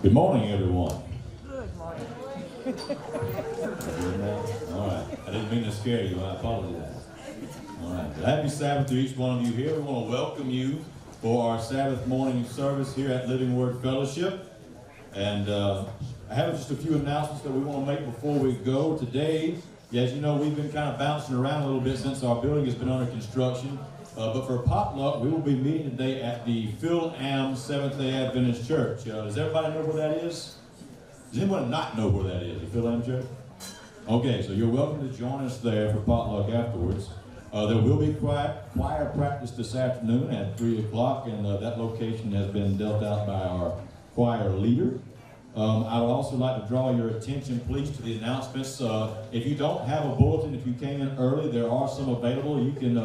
Good morning, everyone. Good morning. All right. I didn't mean to scare you. I apologize. All right. Well, happy Sabbath to each one of you here. We want to welcome you for our Sabbath morning service here at Living Word Fellowship. And I have just a few announcements that we want to make before we go. Today, as you know, we've been kind of bouncing around a little bit since our building has been under construction. But for potluck, we will be meeting today at the Phil Am Seventh-day Adventist Church. Does everybody know where that is? Does anyone not know where that is, the Phil Am Church? Okay, so you're welcome to join us there for potluck afterwards. There will be choir practice this afternoon at 3 o'clock, and that location has been dealt out by our choir leader. I would also like to draw your attention, please, to the announcements. If you don't have a bulletin, if you came in early, there are some available. You can,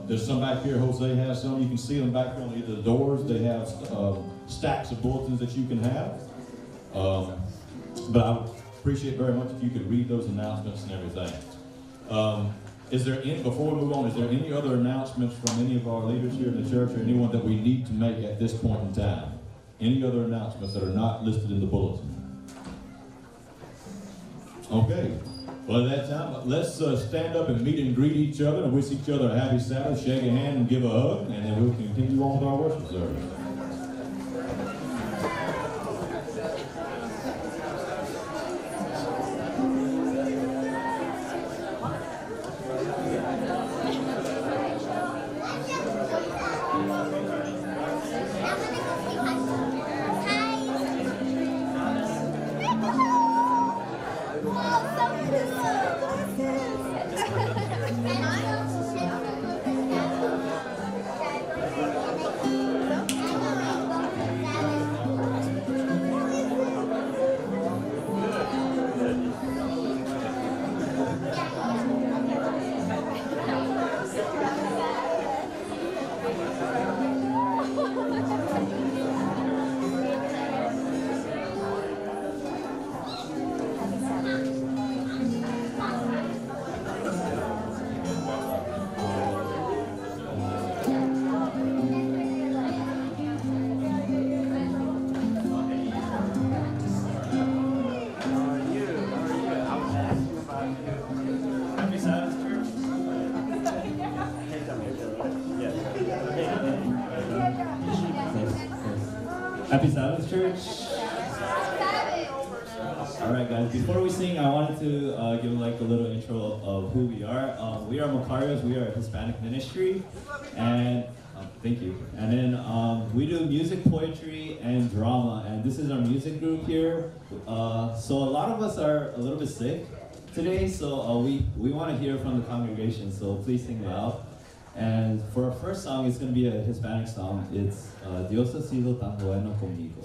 there's some back here. Jose has some. You can see them back here on either the doors. They have stacks of bulletins that you can have. But I would appreciate very much if you could read those announcements and everything. Is there any, before we move on, is there any other announcements from any of our leaders here in the church or anyone that we need to make at this point in time? Any other announcements that are not listed in the bulletin? Okay. Well, at that time, let's stand up and meet and greet each other and wish each other a happy Sabbath, shake a hand and give a hug, and then we'll continue on with our worship service. Happy Sabbath, church. All right, guys. Before we sing, I wanted to give like a little intro of who we are. We are Macarios. We are a Hispanic ministry, and thank you. And then we do music, poetry, and drama. And this is our music group here. So a lot of us are a little bit sick today, so we want to hear from the congregation. So please sing loud. And for our first song, it's going to be a Hispanic song. It's Dios ha sido tan bueno conmigo.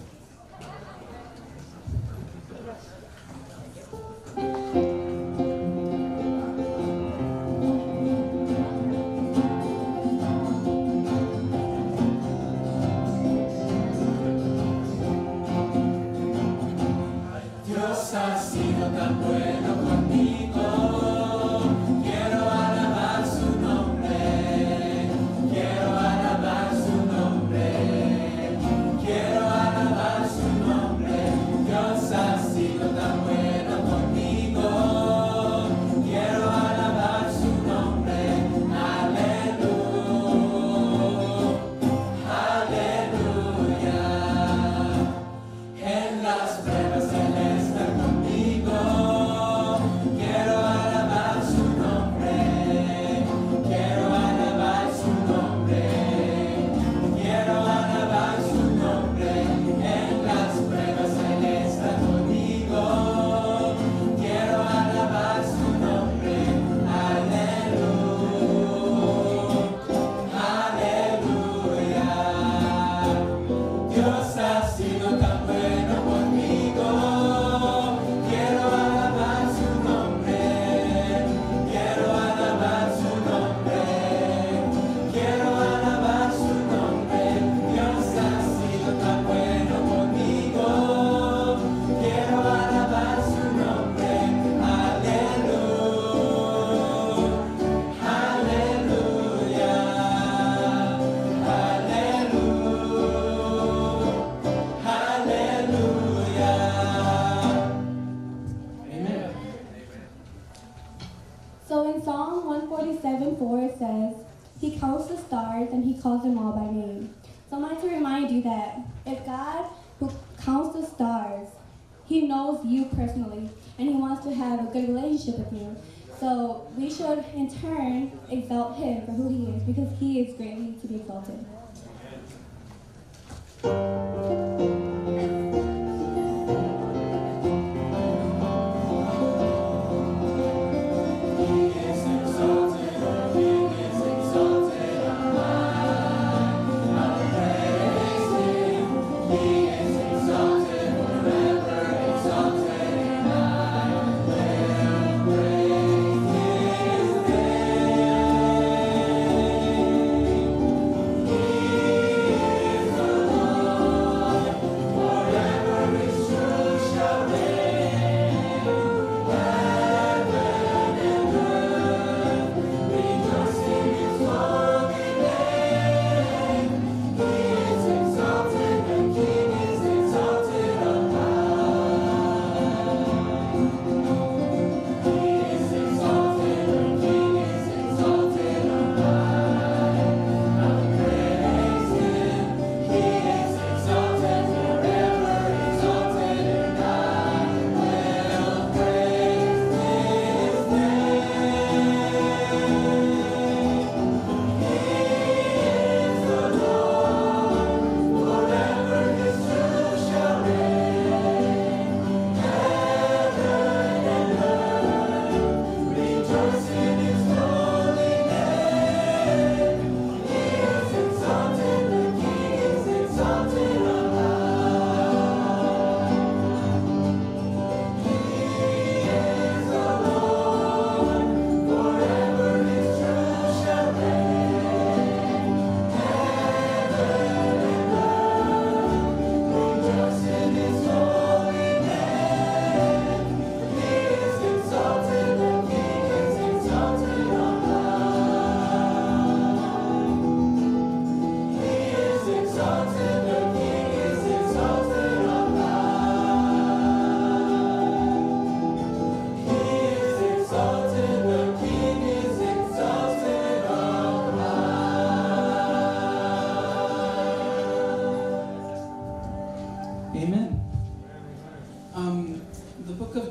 Dios ha sido tan bueno conmigo. Quiero alabar su nombre, quiero alabar by name. So I wanted to remind you that if God, who counts the stars, He knows you personally, and He wants to have a good relationship with you. So we should, in turn, exalt Him for who He is, because He is greatly to be exalted.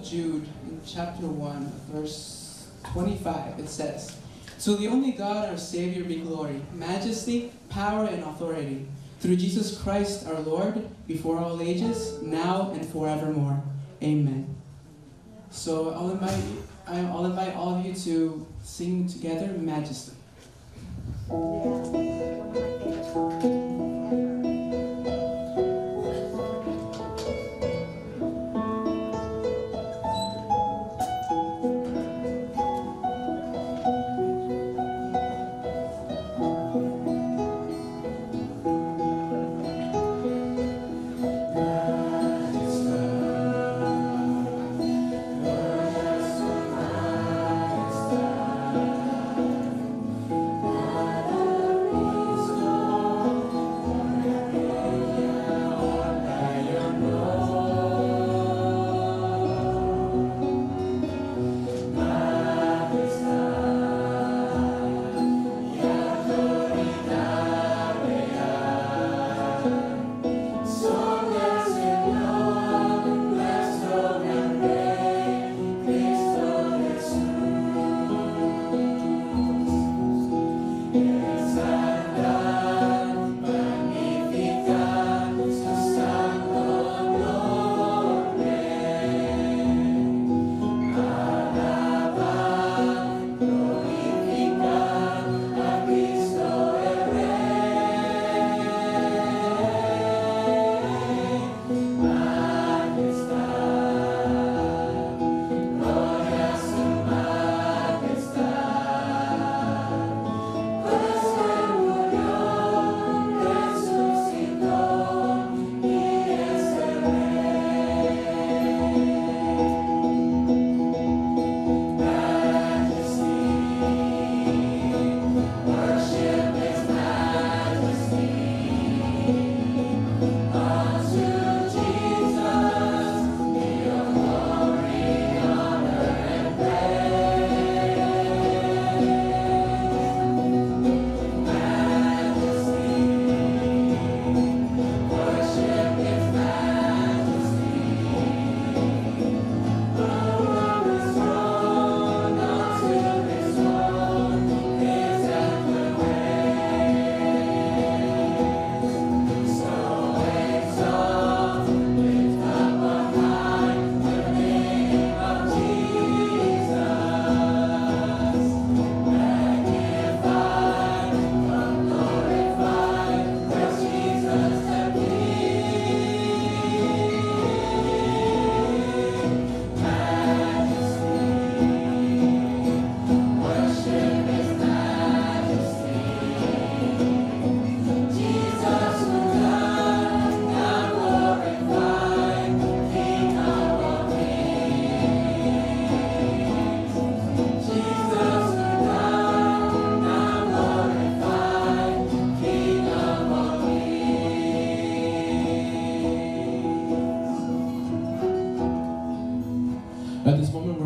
Jude, in chapter 1, verse 25, it says, "To the only God our Savior be glory, majesty, power, and authority, through Jesus Christ our Lord, before all ages, now and forevermore. Amen." So I'll invite all of you to sing together, Majesty. Majesty.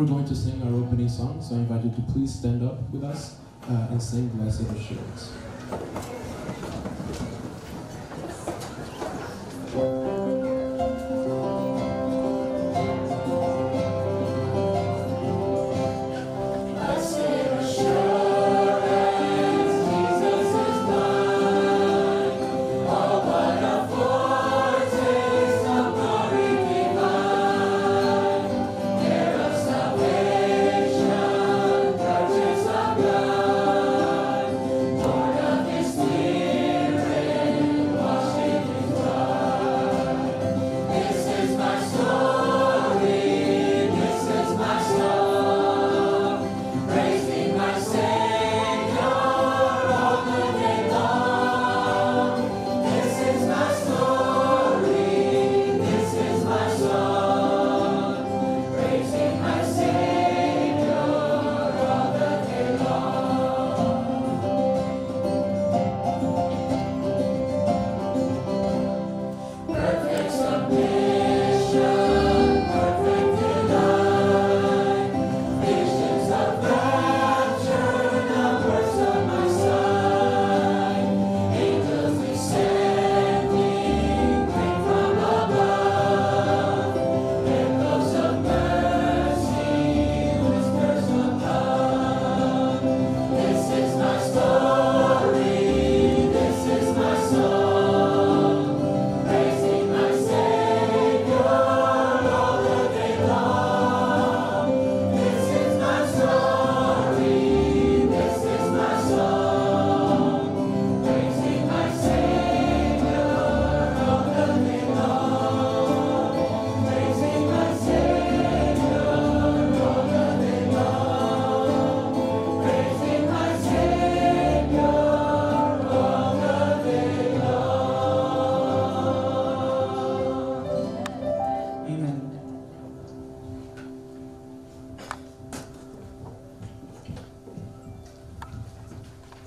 we're going to sing our opening song, so I invite you to please stand up with us and sing Blessed Assurance.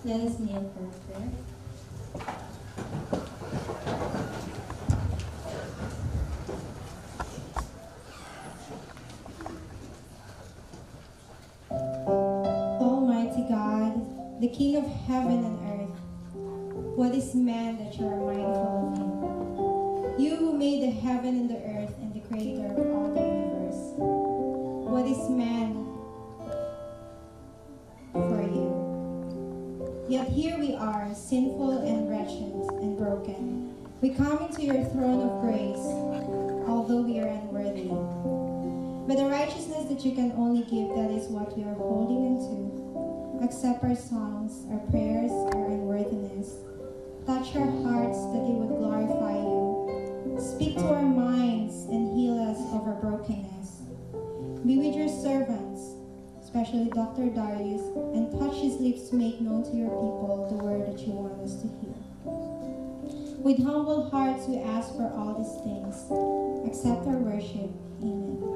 Let us kneel for prayer. Almighty God, the King of heaven and earth, what is man that you are mindful of him? You who made the heaven and the earth and the creator of all the universe. What is man for you? Yet here we are, sinful and wretched and broken. We come into your throne of grace, although we are unworthy. But the righteousness that you can only give, that is what we are holding into. Accept our songs, our prayers, our unworthiness. Touch our hearts that they would glorify you. Speak to our minds and heal us of our brokenness. Be with your servants, especially Dr. Darius, and touch his lips to make known to your people the word that you want us to hear. With humble hearts we ask for all these things. Accept our worship. Amen.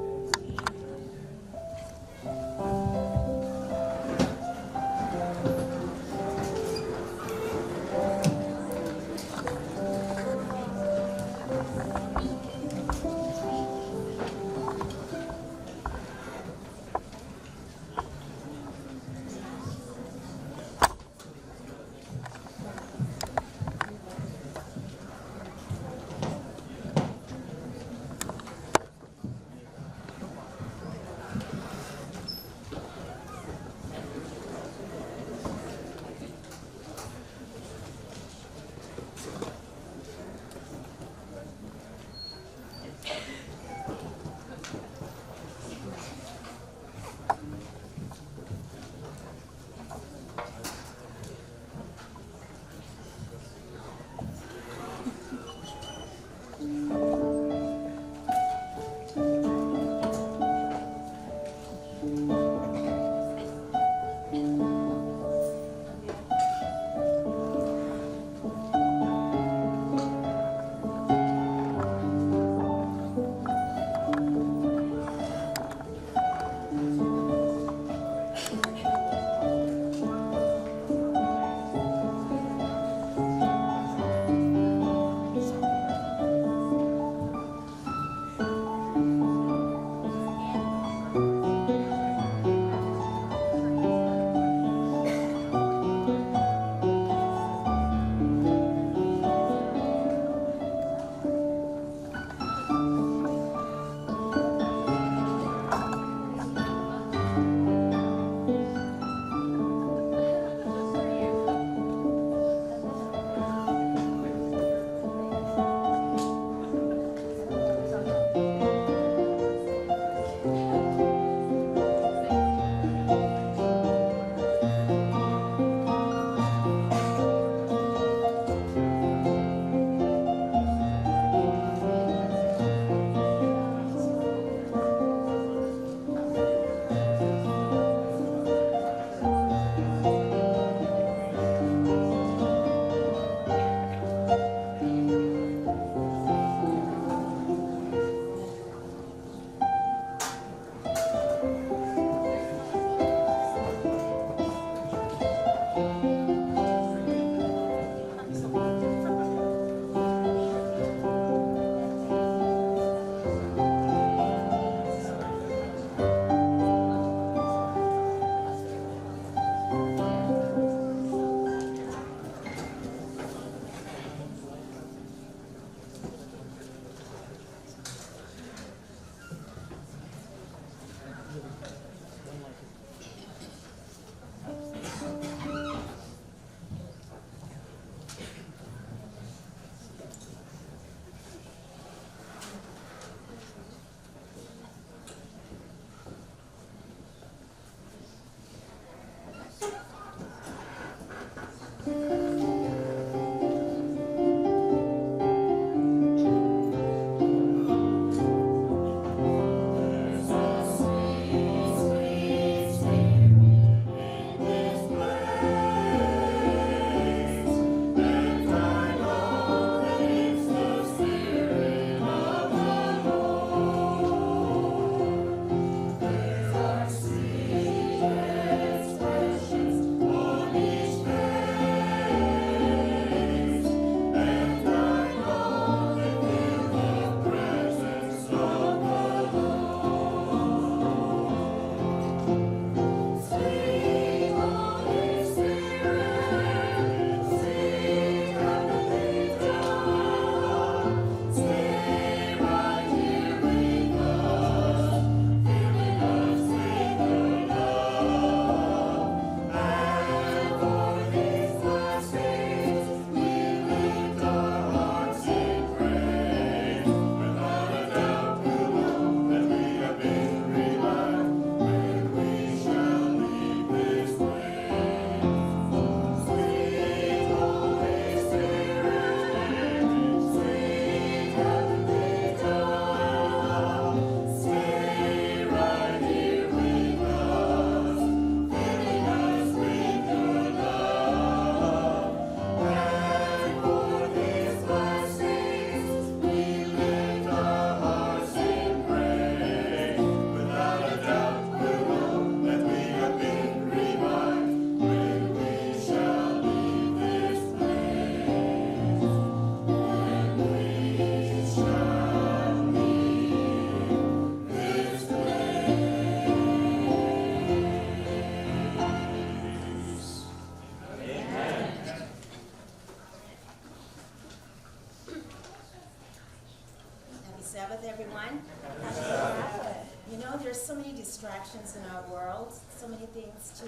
Sabbath, everyone. Happy Sabbath. You know, there's so many distractions in our world, so many things to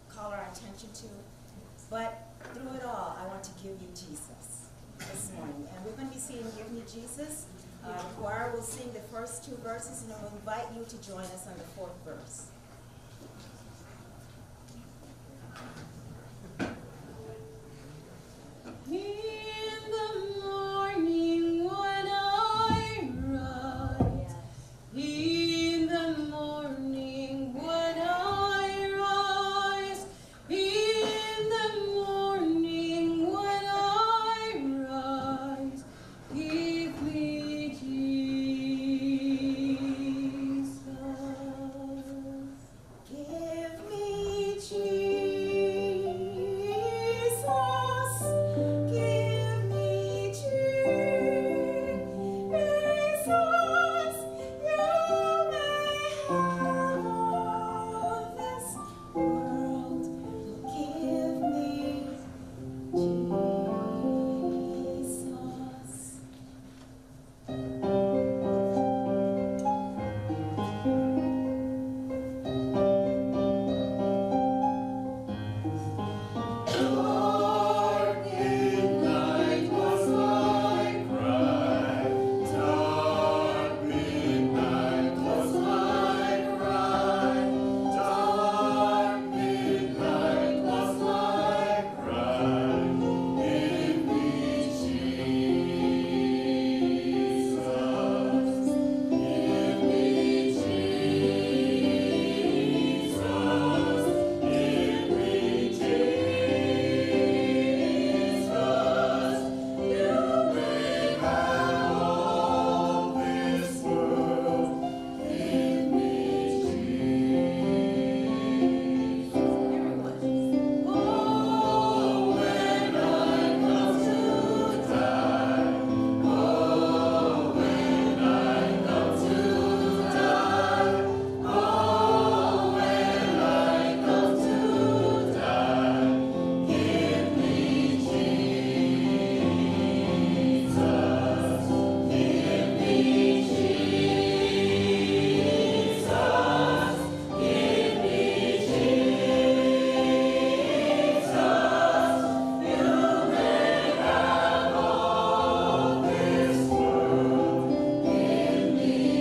call our attention to. But through it all, I want to give you Jesus this morning. And we're going to be singing Give Me Jesus. The choir will sing the first 2 verses, and I will invite you to join us on the 4th verse. In the morning when I rise, in the morning when I rise, in the morning when I rise, give me Jesus. Give me Jesus. Give me Jesus. You may have all this world. Give me Jesus. Dark midnight was my cry. Dark midnight was my cry. Dark midnight was my cry. Give me Jesus. Give me Jesus. Give me Jesus. You may have all this world. Give me Jesus. Oh, when I come to die. Oh, when I come to die. Oh, when I come to die. Give me Jesus. Give me Jesus. Give me Jesus. You may have all this world. Give me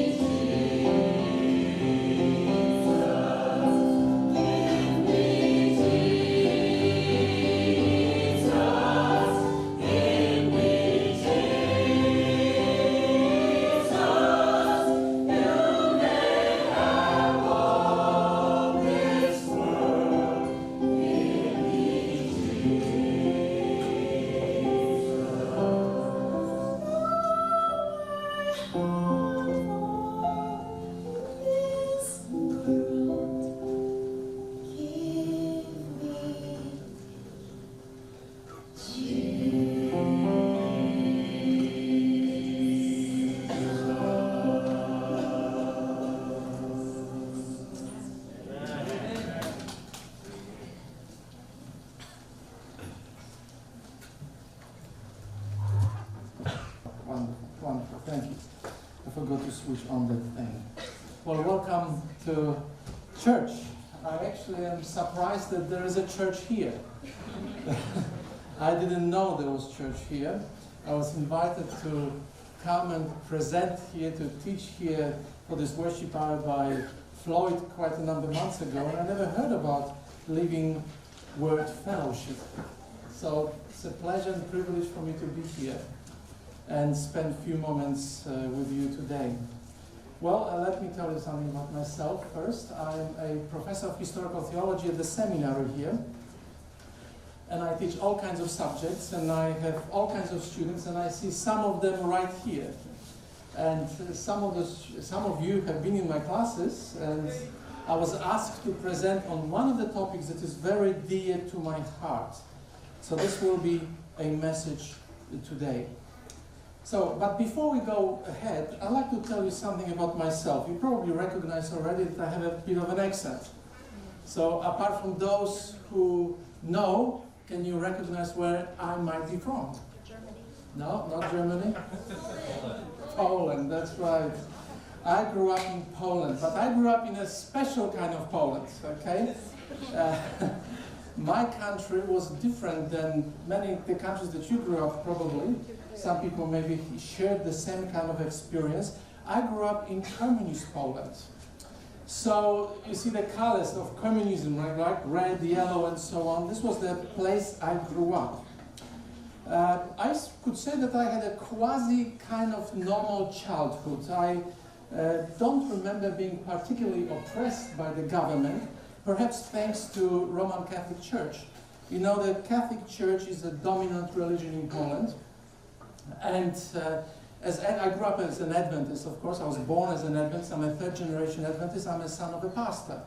Wonderful, thank you. I forgot to switch on that thing. Well, welcome to church. I actually am surprised that there is a church here. I didn't know there was church here. I was invited to come and present here, to teach here for this worship hour by Floyd quite a number of months ago, and I never heard about Living Word Fellowship. So it's a pleasure and privilege for me to be here and spend a few moments with you today. Well, let me tell you something about myself first. I'm a professor of historical theology at the seminary here, and I teach all kinds of subjects, and I have all kinds of students, and I see some of them right here. And some of you have been in my classes, and I was asked to present on one of the topics that is very dear to my heart. So this will be a message today. So, but before we go ahead, I'd like to tell you something about myself. You probably recognize already that I have a bit of an accent. So, apart from those who know, can you recognize where I might be from? Germany. No, not Germany. Poland, that's right. I grew up in Poland, but I grew up in a special kind of Poland, okay? My country was different than many of the countries that you grew up, probably. Some people maybe shared the same kind of experience. I grew up in communist Poland. So you see the colors of communism, right? Like red, yellow, and so on. This was the place I grew up. I could say that I had a quasi kind of normal childhood. I don't remember being particularly oppressed by the government, perhaps thanks to Roman Catholic Church. You know, the Catholic Church is the dominant religion in Poland. And as I grew up as an Adventist, of course. I was born as an Adventist. I'm a third-generation Adventist. I'm a son of a pastor,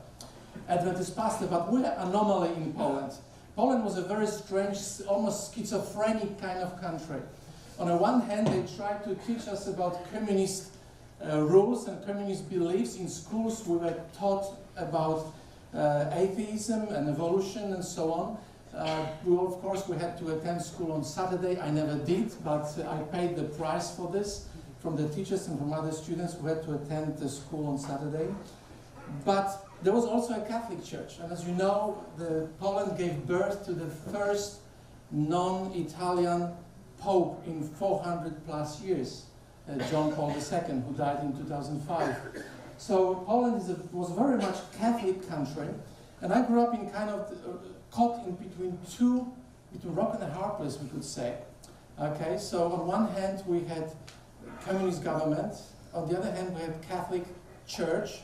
Adventist pastor. But we're an anomaly in Poland. Poland was a very strange, almost schizophrenic kind of country. On the one hand, they tried to teach us about communist rules and communist beliefs. In schools, we were taught about atheism and evolution and so on. Of course, we had to attend school on Saturday. I never did, but I paid the price for this from the teachers and from other students who had to attend the school on Saturday. But there was also a Catholic Church, and as you know, Poland gave birth to the first non-Italian Pope in 400 plus years, John Paul II, who died in 2005. So Poland was very much Catholic country, and I grew up in kind of caught in between rock and a hard place, we could say. Okay, so on one hand we had communist government, on the other hand we had Catholic Church,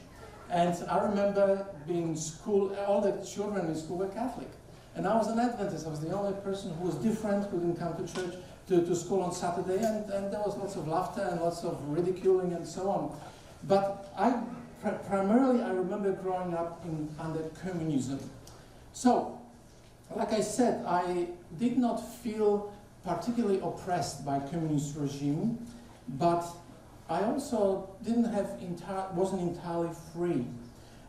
and I remember being in school, all the children in school were Catholic. And I was an Adventist. I was the only person who was different, who didn't come to church, to school on Saturday, and there was lots of laughter and lots of ridiculing and so on. But primarily I remember growing up under communism. So, like I said, I did not feel particularly oppressed by communist regime, but I also wasn't entirely free.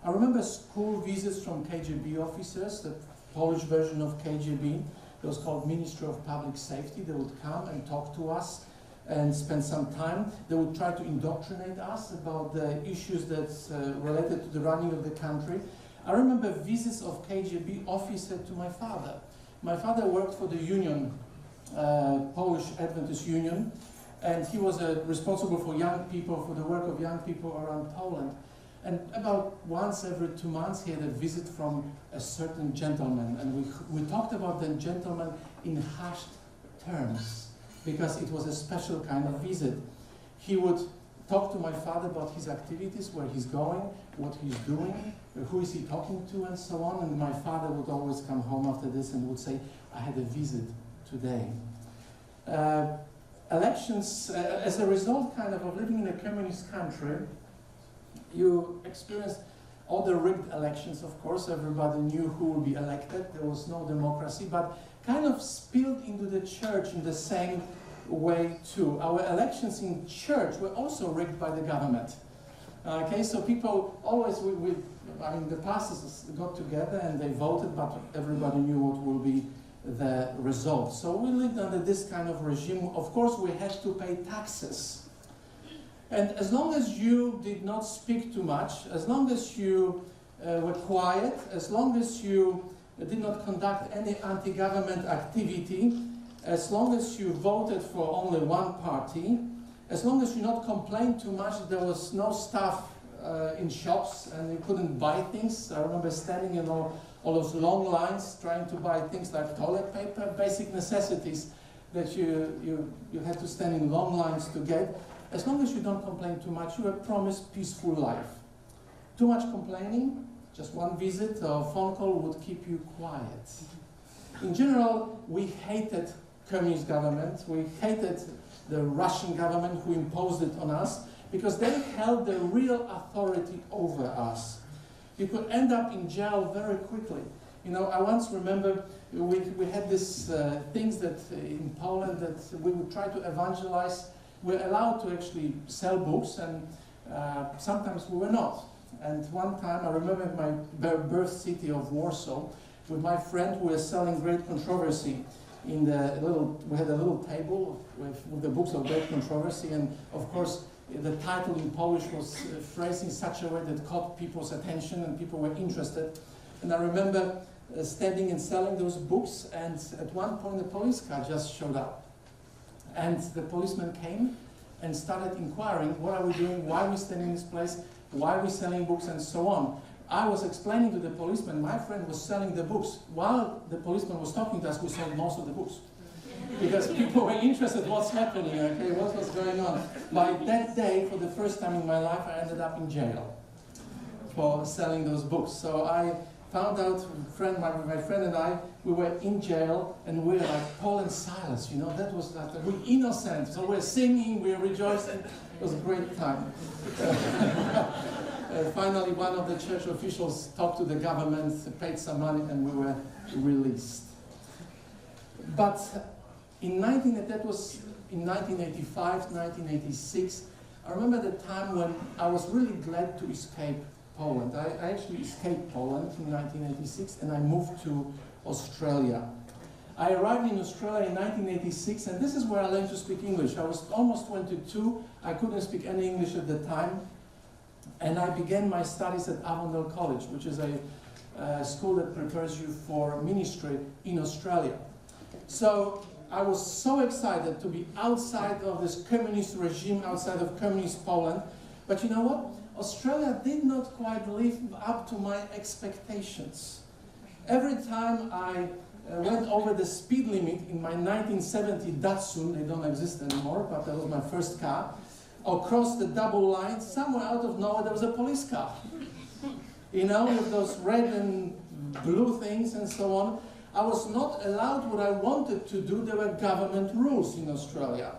I remember school visits from KGB officers, the Polish version of KGB. It was called Ministry of Public Safety. They would come and talk to us and spend some time. They would try to indoctrinate us about the issues that related to the running of the country. I remember visits of KGB officer to my father. My father worked for the union, Polish Adventist Union, and he was responsible for young people, for the work of young people around Poland. And about once every 2 months he had a visit from a certain gentleman, and we talked about the gentleman in hushed terms, because it was a special kind of visit. He would talk to my father about his activities, where he's going, what he's doing, who is he talking to, and so on. And my father would always come home after this and would say, I had a visit today. Elections, as a result kind of living in a communist country, you experienced all the rigged elections, of course. Everybody knew who would be elected. There was no democracy, but kind of spilled into the church in the same way too. Our elections in church were also rigged by the government. Okay, so people always, the pastors got together and they voted, but everybody knew what will be the result. So we lived under this kind of regime. Of course, we had to pay taxes. And as long as you did not speak too much, as long as you were quiet, as long as you did not conduct any anti-government activity, as long as you voted for only one party, as long as you not complained too much, there was no stuff in shops and you couldn't buy things. I remember standing in all those long lines trying to buy things like toilet paper, basic necessities that you had to stand in long lines to get. As long as you don't complain too much, you are promised peaceful life. Too much complaining, just one visit or phone call would keep you quiet. In general, we hated communist government. We hated the Russian government who imposed it on us because they held the real authority over us. You could end up in jail very quickly. You know, I once remember we had these things that in Poland that we would try to evangelize. We're allowed to actually sell books, and sometimes we were not. And one time, I remember my birth city of Warsaw, with my friend who was selling Great Controversy. in the little, we had a little table with the books of great controversy, and of course the title in Polish was phrased in such a way that caught people's attention and people were interested. And I remember standing and selling those books, and at one point a police car just showed up. And the policeman came and started inquiring, what are we doing, why are we standing in this place, why are we selling books, and so on. I was explaining to the policeman, my friend was selling the books. While the policeman was talking to us, we sold most of the books. Because people were interested what's happening, okay, what was going on. By that day, for the first time in my life, I ended up in jail for selling those books. So I found out, my friend and I, we were in jail, and we were like Paul and Silas, you know, that was like, we're innocent. So we're singing, we're rejoicing. It was a great time. Finally, one of the church officials talked to the government, paid some money, and we were released. But that was in 1985, 1986. I remember the time when I was really glad to escape Poland. I actually escaped Poland in 1986, and I moved to Australia. I arrived in Australia in 1986, and this is where I learned to speak English. I was almost 22. I couldn't speak any English at the time. And I began my studies at Avondale College, which is a school that prepares you for ministry in Australia. So I was so excited to be outside of this communist regime, outside of communist Poland. But you know what? Australia did not quite live up to my expectations. Every time I went over the speed limit in my 1970 Datsun, they don't exist anymore, but that was my first car, or crossed the double line, somewhere out of nowhere there was a police car. You know, with those red and blue things and so on. I was not allowed what I wanted to do. There were government rules in Australia.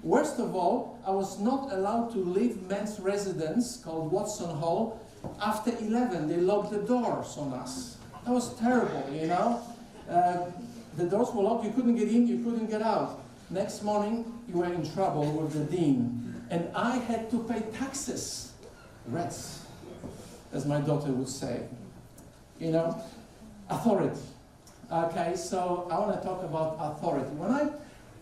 Worst of all, I was not allowed to leave men's residence, called Watson Hall, after 11. They locked the doors on us. That was terrible, you know. The doors were locked, you couldn't get in, you couldn't get out. Next morning, you were in trouble with the dean. And I had to pay taxes. Rats, as my daughter would say. You know, authority. Okay, so I want to talk about authority. When I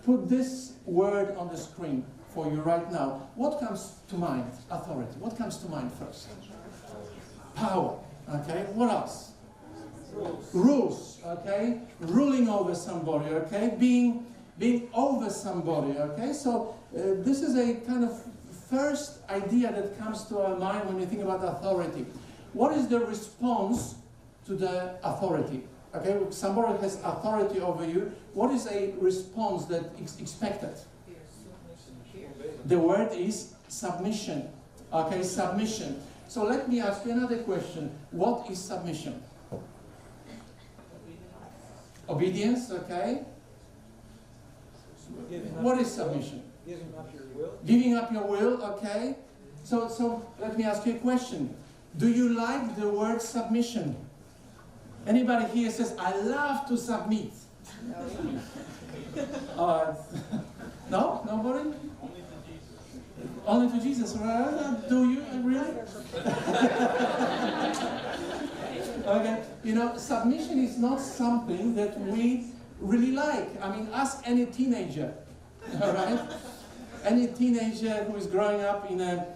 put this word on the screen for you right now, what comes to mind? Authority. What comes to mind first? Power. Okay, what else? Rules. Okay, ruling over somebody. Okay, being over somebody. Okay, so this is a kind of first idea that comes to our mind when we think about authority. What is the response to the authority? Okay, somebody has authority over you. What is a response that is expected? The word is submission. Okay, submission. So let me ask you another question. What is submission? Obedience, okay. What is submission? Giving up your will. Giving up your will, okay. So let me ask you a question. Do you like the word submission? Anybody here says, I love to submit? No? Nobody? Only to Jesus. Do you really? Okay. You know, submission is not something that we really like. I mean, ask any teenager. All right? Any teenager who is growing up in a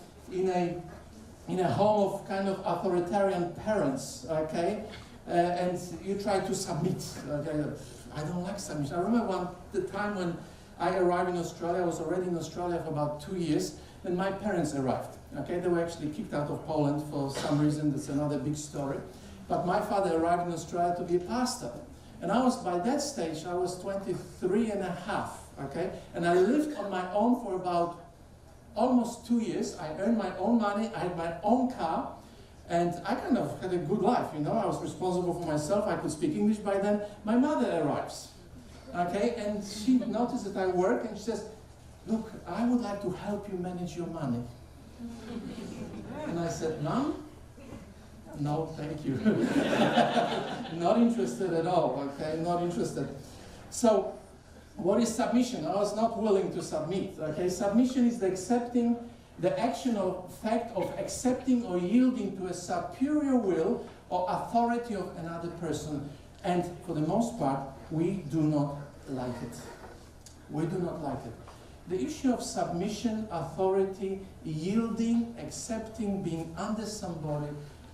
home of kind of authoritarian parents, okay? And you try to submit. Okay? I don't like submission. I remember the time when I arrived in Australia. I was already in Australia for about 2 years, and my parents arrived. Okay, they were actually kicked out of Poland for some reason. That's another big story. But my father arrived in Australia to be a pastor, and by that stage, I was 23 and a half. Okay, and I lived on my own for about almost 2 years. I earned my own money. I had my own car. And I kind of had a good life, you know. I was responsible for myself. I could speak English by then. My mother arrives, okay, and she noticed that I work, and she says, look, I would like to help you manage your money. And I said, Mom? No, thank you. Not interested at all, okay, not interested. So, what is submission? I was not willing to submit, okay. Submission is the action or fact of accepting or yielding to a superior will or authority of another person. And for the most part, we do not like it. We do not like it. The issue of submission, authority, yielding, accepting, being under somebody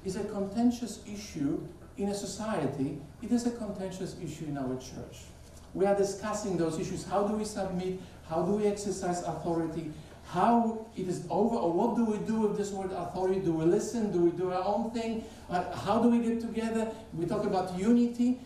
is a contentious issue in a society. It is a contentious issue in our church. We are discussing those issues. How do we submit? How do we exercise authority? How it is over, or what do we do with this word authority? Do we listen? Do we do our own thing? How do we get together? We talk about unity.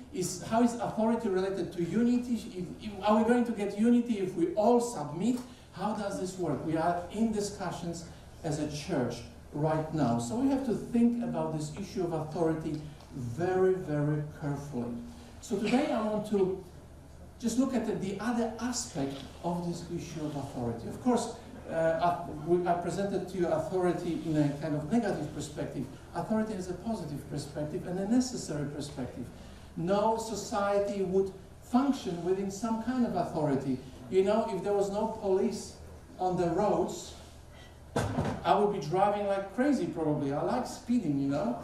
How is authority related to unity? Are we going to get unity if we all submit? How does this work? We are in discussions as a church right now. So we have to think about this issue of authority very, very carefully. So today I want to just look at the other aspect of this issue of authority. Of course, I presented to you authority in a kind of negative perspective. Authority is a positive perspective and a necessary perspective. No society would function within some kind of authority. You know, if there was no police on the roads, I would be driving like crazy probably. I like speeding, you know.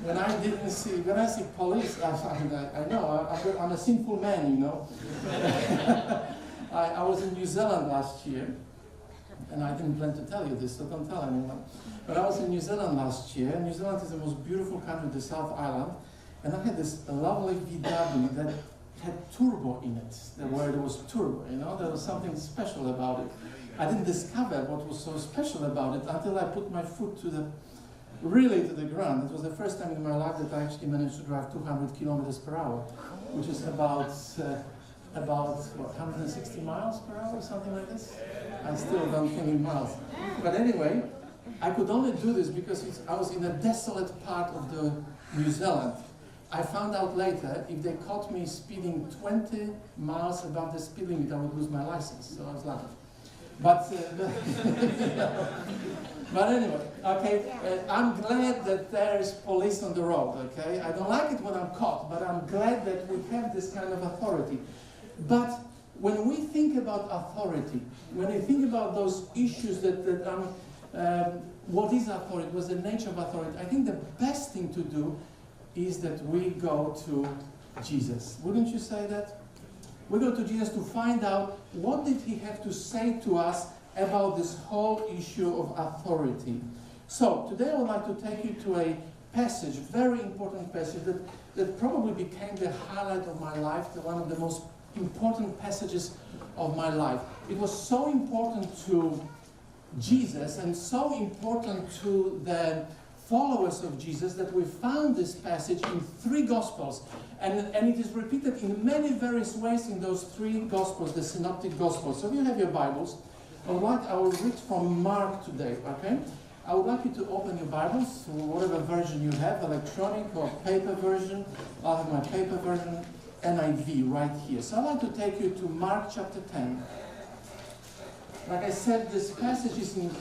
When I see police, I know, I'm a sinful man, you know. I was in New Zealand last year, and I didn't plan to tell you this, so don't tell anyone. But I was in New Zealand last year. New Zealand is the most beautiful country, the South Island, and I had this lovely VW that had turbo in it. The word was turbo, you know, there was something special about it. I didn't discover what was so special about it until I put my foot to the ground. It was the first time in my life that I actually managed to drive 200 kilometers per hour, which is about 160 miles per hour, something like this. I still don't think in miles. But anyway, I could only do this because I was in a desolate part of the New Zealand. I found out later, if they caught me speeding 20 miles above the speed limit, I would lose my license. So I was lucky. But anyway, okay, I'm glad that there is police on the road, okay? I don't like it when I'm caught, but I'm glad that we have this kind of authority. But when we think about authority, when we think about those issues what is authority, what's the nature of authority, I think the best thing to do is that we go to Jesus. Wouldn't you say that? We go to Jesus to find out what did he have to say to us about this whole issue of authority. So today I would like to take you to a passage, very important passage that probably became the highlight of my life, one of the most important passages of my life. It was so important to Jesus and so important to the followers of Jesus that we found this passage in 3 Gospels. And it is repeated in many various ways in those 3 Gospels, the Synoptic Gospels. So if you have your Bibles, I will read from Mark today, okay? I would like you to open your Bibles, whatever version you have, electronic or paper version. I'll have my paper version, NIV, right here. So I'd like to take you to Mark chapter 10. Like I said, this passage is in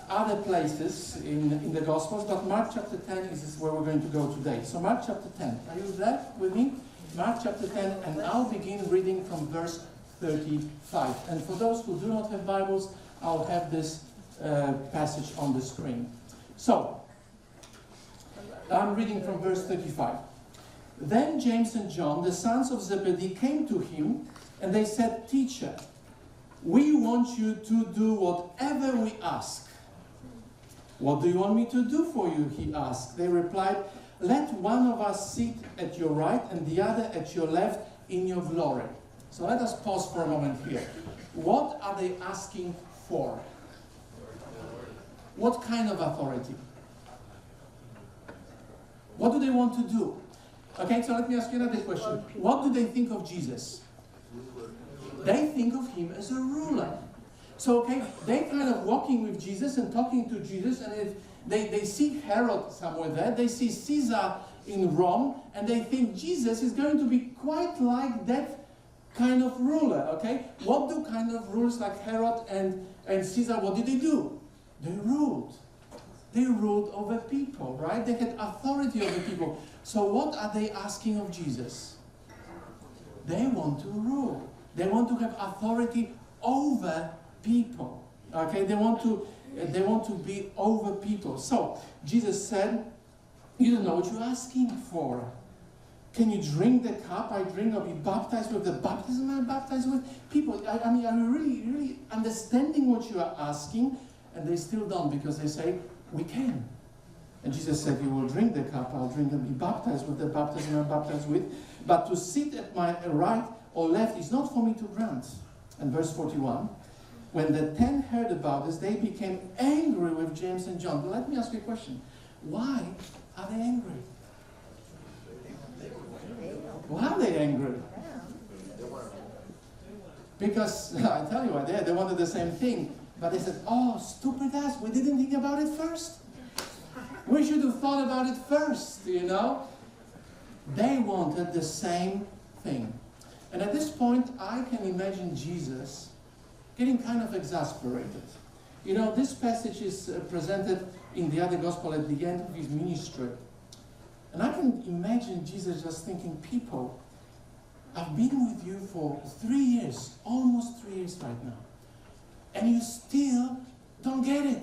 other places in the Gospels, but Mark chapter 10 is where we're going to go today. So Mark chapter 10, are you there with me? Mark chapter 10, and I'll begin reading from verse 35. And for those who do not have Bibles, I'll have this passage on the screen. So, I'm reading from verse 35. Then James and John, the sons of Zebedee, came to him, and they said, "Teacher, we want you to do whatever we ask." "What do you want me to do for you?" he asked. They replied, "Let one of us sit at your right and the other at your left in your glory." So let us pause for a moment here. What are they asking for? What kind of authority? What do they want to do? Okay, so let me ask you another question. What do they think of Jesus? They think of him as a ruler. So, okay, they're kind of walking with Jesus and talking to Jesus, and if they see Herod somewhere there, they see Caesar in Rome, and they think Jesus is going to be quite like that kind of ruler, okay? What do kind of rulers like Herod and Caesar, what did they do? They ruled. They ruled over people, right? They had authority over people. So what are they asking of Jesus? They want to rule. They want to have authority over people. Okay, they want to be over people. So Jesus said, "You don't know what you're asking for. Can you drink the cup I drink or be baptized with the baptism I'm baptized with? People, I mean, are really, really understanding what you are asking? And they still don't, because they say, we can. And Jesus said, you will drink the cup I'll drink and be baptized with the baptism I'm baptized with. But to sit at my right or left is not for me to grant. And verse 41, when the 10 heard about this, they became angry with James and John. But let me ask you a question. Why are they angry? Why are they angry? Because, I tell you what, they wanted the same thing. But they said, oh, stupid us, we didn't think about it first. We should have thought about it first, you know. They wanted the same thing. And at this point, I can imagine Jesus getting kind of exasperated. You know, this passage is presented in the other gospel at the end of his ministry. And I can imagine Jesus just thinking, people, I've been with you for 3 years, almost 3 years right now, and you still don't get it.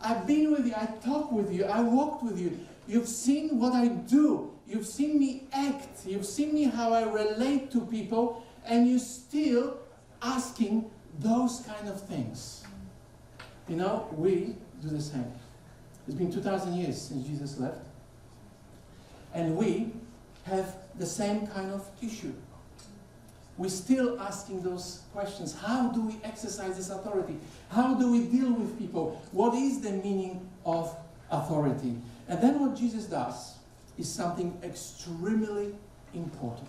I've been with you, I talked with you, I walked with you. You've seen what I do. You've seen me act. You've seen me how I relate to people, and you're still asking those kind of things. You know, we do the same. It's been 2,000 years since Jesus left. And we have the same kind of issue. We're still asking those questions. How do we exercise this authority? How do we deal with people? What is the meaning of authority? And then what Jesus does is something extremely important.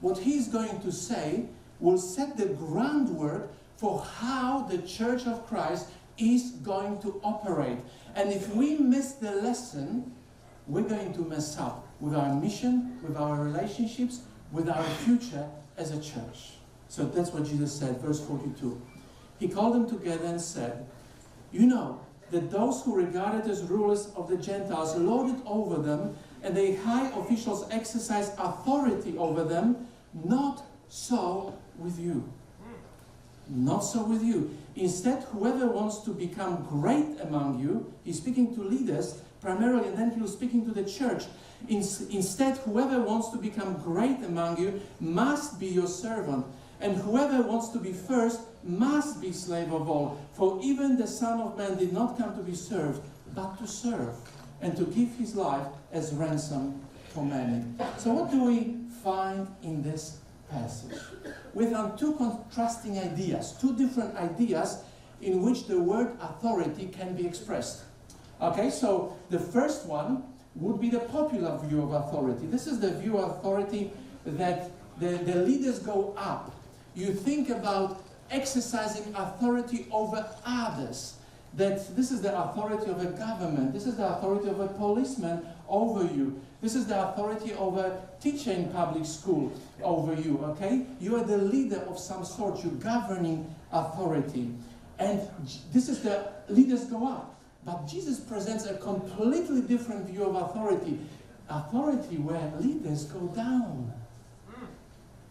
What he's going to say will set the groundwork for how the Church of Christ is going to operate. And if we miss the lesson, we're going to mess up with our mission, with our relationships, with our future as a church. So that's what Jesus said, verse 42. He called them together and said, you know that those who regarded as rulers of the Gentiles lorded over them, and the high officials exercise authority over them. Not so with you. Not so with you. Instead, whoever wants to become great among you, he's speaking to leaders primarily, and then he was speaking to the church. Instead, whoever wants to become great among you must be your servant. And whoever wants to be first must be slave of all. For even the Son of Man did not come to be served, but to serve, and to give his life as ransom for many. So what do we find in this passage? We found two contrasting ideas, two different ideas in which the word authority can be expressed. Okay, so the first one would be the popular view of authority. This is the view of authority that the leaders go up. You think about exercising authority over others. That this is the authority of a government. This is the authority of a policeman over you. This is the authority of a teacher in public school over you, okay? You are the leader of some sort. You're governing authority. And this is the leaders go up. But Jesus presents a completely different view of authority. Authority where leaders go down.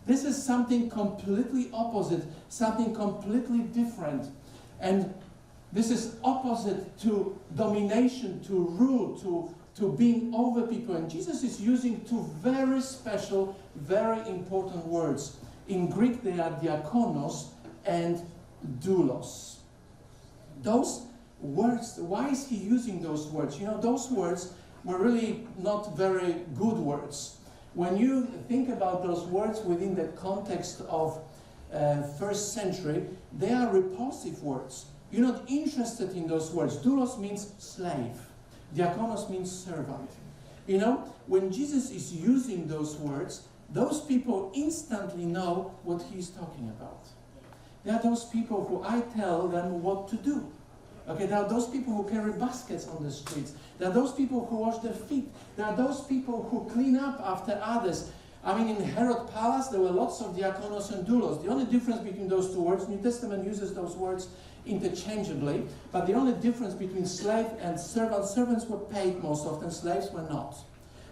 This is something completely opposite, something completely different. And this is opposite to domination, to rule, to being over people. And Jesus is using two very special, very important words. In Greek, they are diakonos and doulos. Those words, why is he using those words? You know, those words were really not very good words. When you think about those words within the context of first century, they are repulsive words. You're not interested in those words. Doulos means slave. Diakonos means servant. You know, when Jesus is using those words, those people instantly know what he's talking about. They are those people who I tell them what to do. Okay, there are those people who carry baskets on the streets. There are those people who wash their feet. There are those people who clean up after others. I mean, in Herod Palace, there were lots of diakonos and doulos. The only difference between those two words, New Testament uses those words interchangeably, but the only difference between slave and servant, servants were paid most often, slaves were not.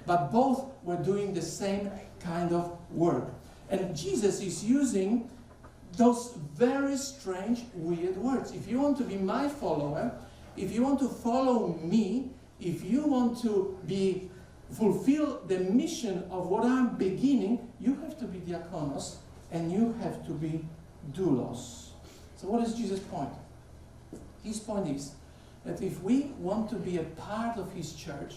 But both were doing the same kind of work. And Jesus is using those very strange, weird words. If you want to be my follower, if you want to follow me, if you want to be fulfill the mission of what I'm beginning, you have to be diakonos and you have to be doulos. So what is Jesus' point? His point is that if we want to be a part of his church,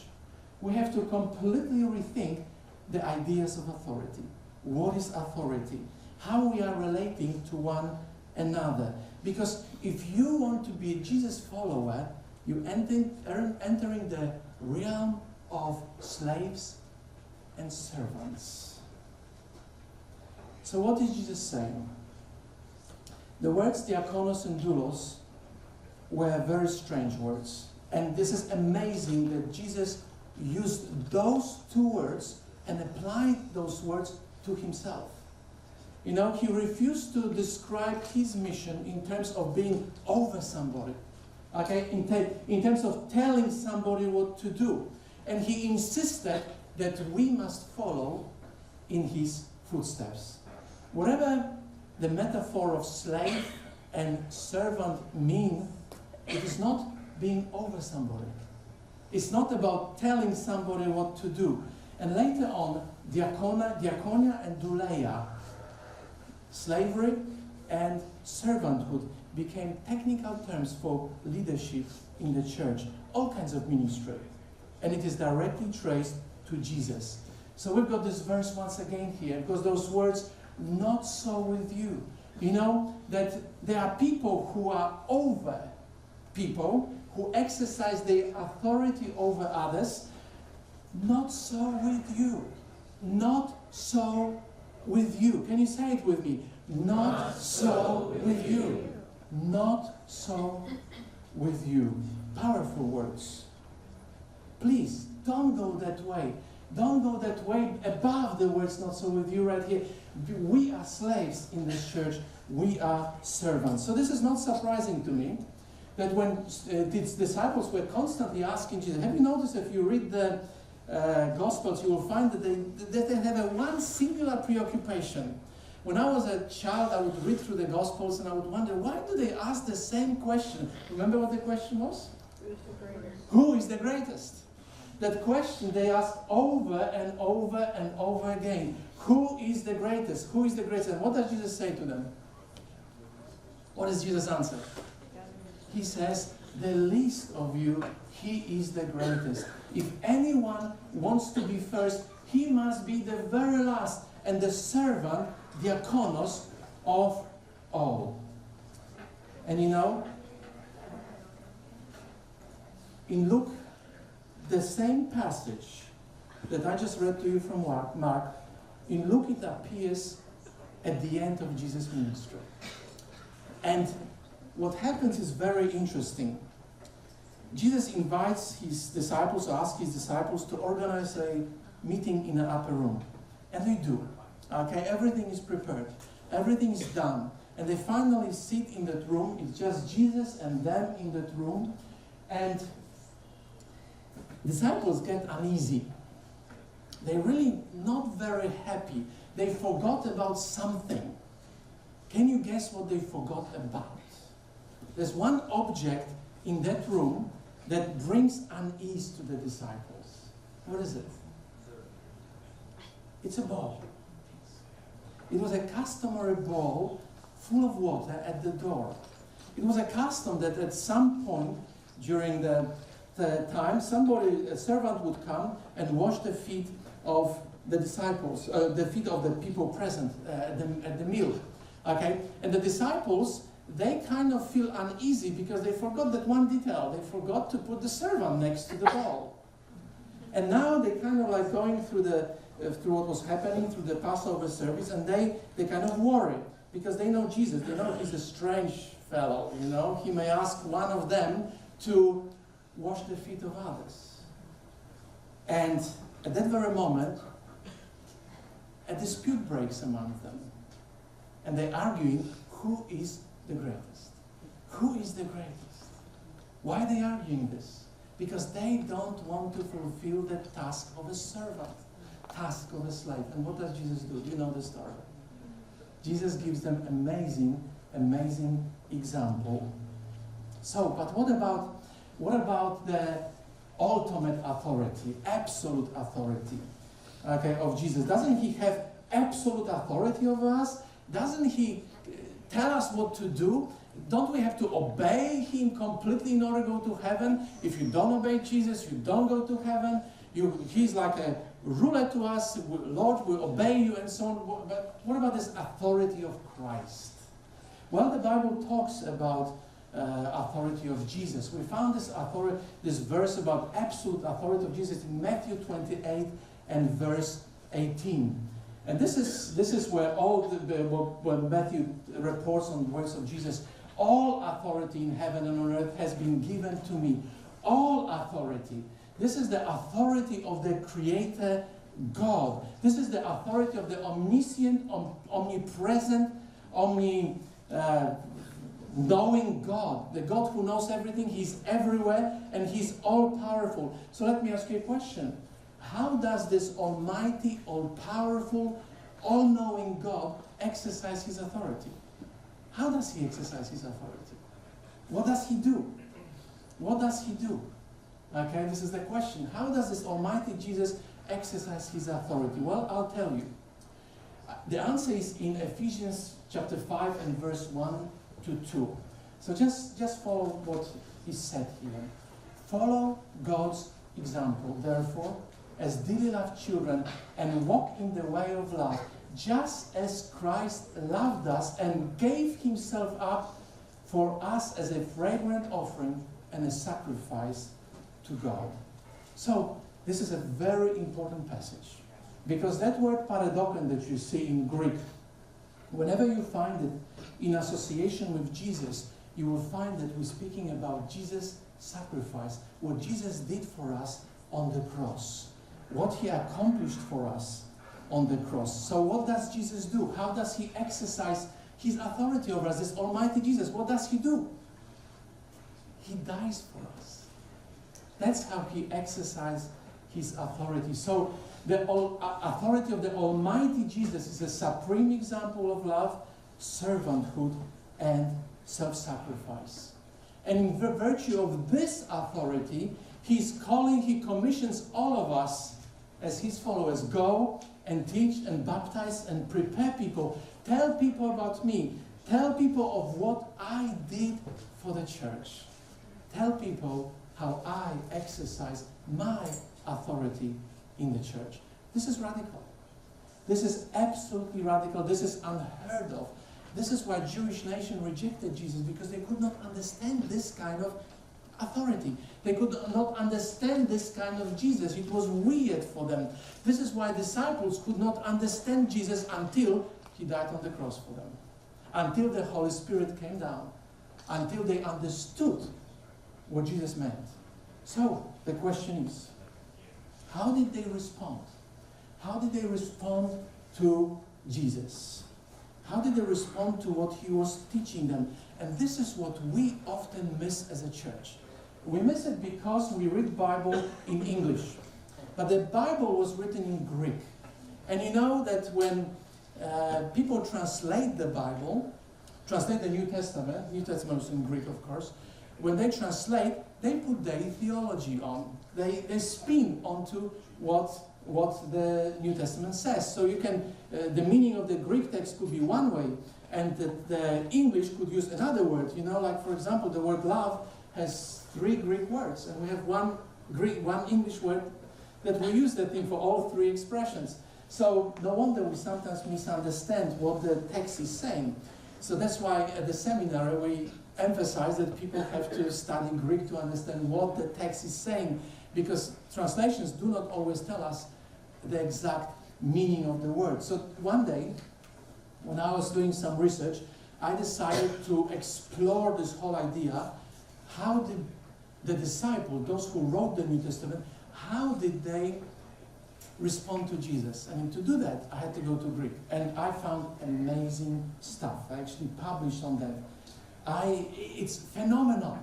we have to completely rethink the ideas of authority. What is authority? How we are relating to one another. Because if you want to be a Jesus follower, you entering the realm of slaves and servants. So what is Jesus saying? The words diakonos and doulos were very strange words. And this is amazing that Jesus used those two words and applied those words to himself. You know, he refused to describe his mission in terms of being over somebody. Okay, in terms of telling somebody what to do. And he insisted that we must follow in his footsteps. Whatever the metaphor of slave and servant mean, it is not being over somebody. It's not about telling somebody what to do. And later on, diakonia and douleia, slavery and servanthood, became technical terms for leadership in the church, all kinds of ministry. And it is directly traced to Jesus. So we've got this verse once again here, because those words, not so with you. You know, that there are people who are over people, who exercise their authority over others. Not so with you. Not so with you. Can you say it with me? Not so with you. Not so with you. Powerful words. Please, don't go that way. Don't go that way above the words not so with you right here. We are slaves in this church. We are servants. So this is not surprising to me that when these disciples were constantly asking Jesus, have you noticed if you read the Gospels, you will find that they have a one singular preoccupation. When I was a child, I would read through the Gospels and I would wonder, why do they ask the same question? Remember what the question was? Who is the greatest? That question they ask over and over and over again. Who is the greatest? Who is the greatest? And what does Jesus say to them? What is Jesus' answer? He says, the least of you, he is the greatest. If anyone wants to be first, he must be the very last and the servant, diakonos, of all. And you know, in Luke, the same passage that I just read to you from Mark, in Luke it appears at the end of Jesus' ministry. And what happens is very interesting. Jesus invites his disciples, or asks his disciples to organize a meeting in an upper room. And they do. Okay, everything is prepared. Everything is done. And they finally sit in that room. It's just Jesus and them in that room. And disciples get uneasy. They're really not very happy. They forgot about something. Can you guess what they forgot about? There's one object in that room that brings unease to the disciples. What is it? It's a bowl. It was a customary bowl full of water at the door. It was a custom that at some point during the time, a servant would come and wash the feet of the disciples, the feet of the people present at the meal. Okay? And the disciples, they kind of feel uneasy because they forgot that one detail. They forgot to put the servant next to the bowl. And now they kind of like going through what was happening through the Passover service, and they kind of worry because they know Jesus. They know he's a strange fellow, you know. He may ask one of them to wash the feet of others. And at that very moment, a dispute breaks among them. And they're arguing, who is the greatest? Who is the greatest? Why are they arguing this? Because they don't want to fulfill the task of a servant, task of a slave. And what does Jesus do? You know the story. Jesus gives them amazing example. So, but what about the ultimate authority, absolute authority, okay, of Jesus? Doesn't he have absolute authority over us? Doesn't he tell us what to do? Don't we have to obey him completely in order to go to heaven? If you don't obey Jesus, you don't go to heaven. He's like a ruler to us. Lord, we obey you and so on. But what about this authority of Christ? Well, the Bible talks about authority of Jesus. We found this verse about absolute authority of Jesus in Matthew 28 and verse 18. And this is where when Matthew reports on the words of Jesus, all authority in heaven and on earth has been given to me. All authority. This is the authority of the Creator God. This is the authority of the omniscient, omnipresent, knowing God. The God who knows everything. He's everywhere and He's all-powerful. So let me ask you a question. How does this almighty, all-powerful, all-knowing God exercise His authority? How does He exercise His authority? What does He do? What does He do? Okay, this is the question. How does this almighty Jesus exercise His authority? Well, I'll tell you. The answer is in Ephesians chapter 5 and verse 1 to 2. So just follow what is said here. Follow God's example, therefore, as dearly loved children, and walk in the way of love, just as Christ loved us and gave Himself up for us as a fragrant offering and a sacrifice to God. So, this is a very important passage, because that word paradoxon that you see in Greek, whenever you find it in association with Jesus, you will find that we're speaking about Jesus' sacrifice, what Jesus did for us on the cross, what He accomplished for us on the cross. So what does Jesus do? How does He exercise His authority over us, this almighty Jesus? What does He do? He dies for us. That's how He exercised His authority. So the authority of the almighty Jesus is a supreme example of love, servanthood, and self-sacrifice. And in virtue of this authority, He commissions all of us as His followers, go and teach and baptize and prepare people. Tell people about me. Tell people of what I did for the church. Tell people how I exercise my authority in the church. This is radical. This is absolutely radical. This is unheard of. This is why Jewish nation rejected Jesus, because they could not understand this kind of authority. They could not understand this kind of Jesus. It was weird for them. This is why disciples could not understand Jesus until He died on the cross for them. Until the Holy Spirit came down. Until they understood what Jesus meant. So, the question is, how did they respond? How did they respond to Jesus? How did they respond to what He was teaching them? And this is what we often miss as a church. We miss it because we read Bible in English. But the Bible was written in Greek. And you know that when people translate the Bible, translate the New Testament is in Greek, of course, when they translate, they put their theology on. They spin onto what the New Testament says. So you can, the meaning of the Greek text could be one way, and the English could use another word. You know, like for example, the word love has 3 Greek words, and we have one English word that we use that thing for all 3 expressions. So no wonder we sometimes misunderstand what the text is saying. So that's why at the seminary we emphasize that people have to study Greek to understand what the text is saying, because translations do not always tell us the exact meaning of the word. So one day, when I was doing some research, I decided to explore this whole idea. How did the disciples, those who wrote the New Testament, how did they respond to Jesus? I mean, to do that, I had to go to Greek. And I found amazing stuff. I actually published on that. It's phenomenal.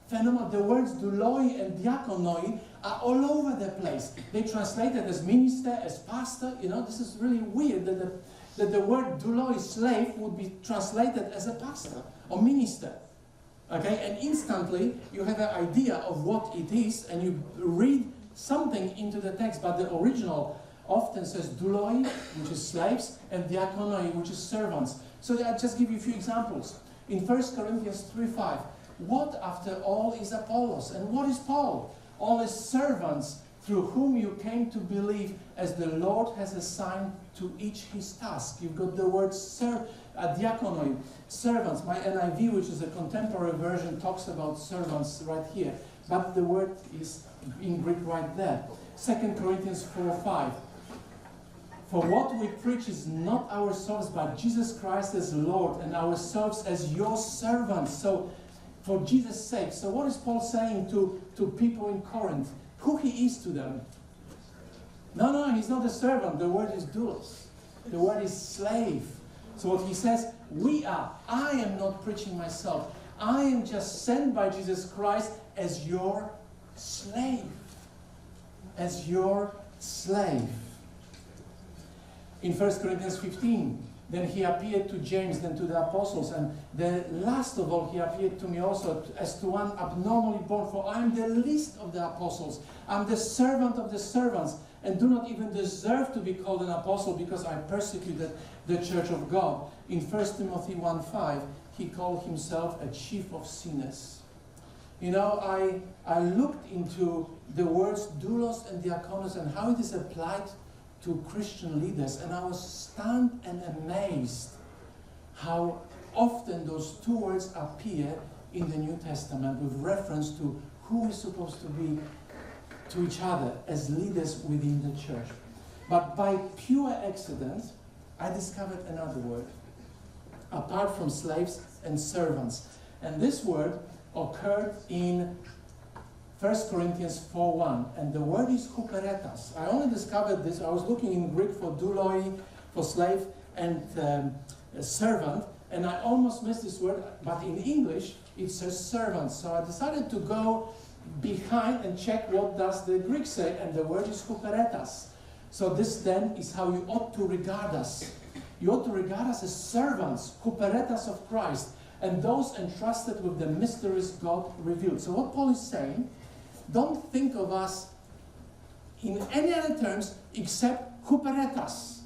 Phenomenal. The words douloi and diakonoi are all over the place. They translate it as minister, as pastor. You know, this is really weird that the word douloi, slave, would be translated as a pastor or minister. Okay, and instantly you have an idea of what it is, and you read something into the text, but the original often says douloi, which is slaves, and diakonoi, which is servants. So I'll just give you a few examples. In 1 Corinthians 3:5, what after all is Apollos, and what is Paul? Only servants through whom you came to believe, as the Lord has assigned to each his task. You've got the word diakonoi, servants. My NIV, which is a contemporary version, talks about servants right here. But the word is in Greek right there. 2 Corinthians 4:5. For what we preach is not ourselves, but Jesus Christ as Lord, and ourselves as your servants. So, for Jesus' sake. So what is Paul saying to people in Corinth? Who he is to them? No, he's not a servant. The word is doulos. The word is slave. So what he says, I am not preaching myself. I am just sent by Jesus Christ as your slave. As your slave. In 1 Corinthians 15, then he appeared to James, then to the apostles, and the last of all he appeared to me also as to one abnormally born, for I am the least of the apostles. I am the servant of the servants, and do not even deserve to be called an apostle, because I persecuted the church of God. In 1 Timothy 1:5, he called himself a chief of sinners. You know, I looked into the words doulos and diakonos and how it is applied to Christian leaders, and I was stunned and amazed how often those two words appear in the New Testament with reference to who we're supposed to be to each other as leaders within the church. But by pure accident, I discovered another word, apart from slaves and servants. And this word occurred in 1 Corinthians 4:1, and the word is huperetas. I only discovered this, I was looking in Greek for douloi, for slave, and servant, and I almost missed this word, but in English it says servant. So I decided to go behind and check what does the Greek say, and the word is huperetas. So this then is how you ought to regard us. You ought to regard us as servants, huperetas of Christ, and those entrusted with the mysteries God revealed. So what Paul is saying, don't think of us in any other terms except huperetas.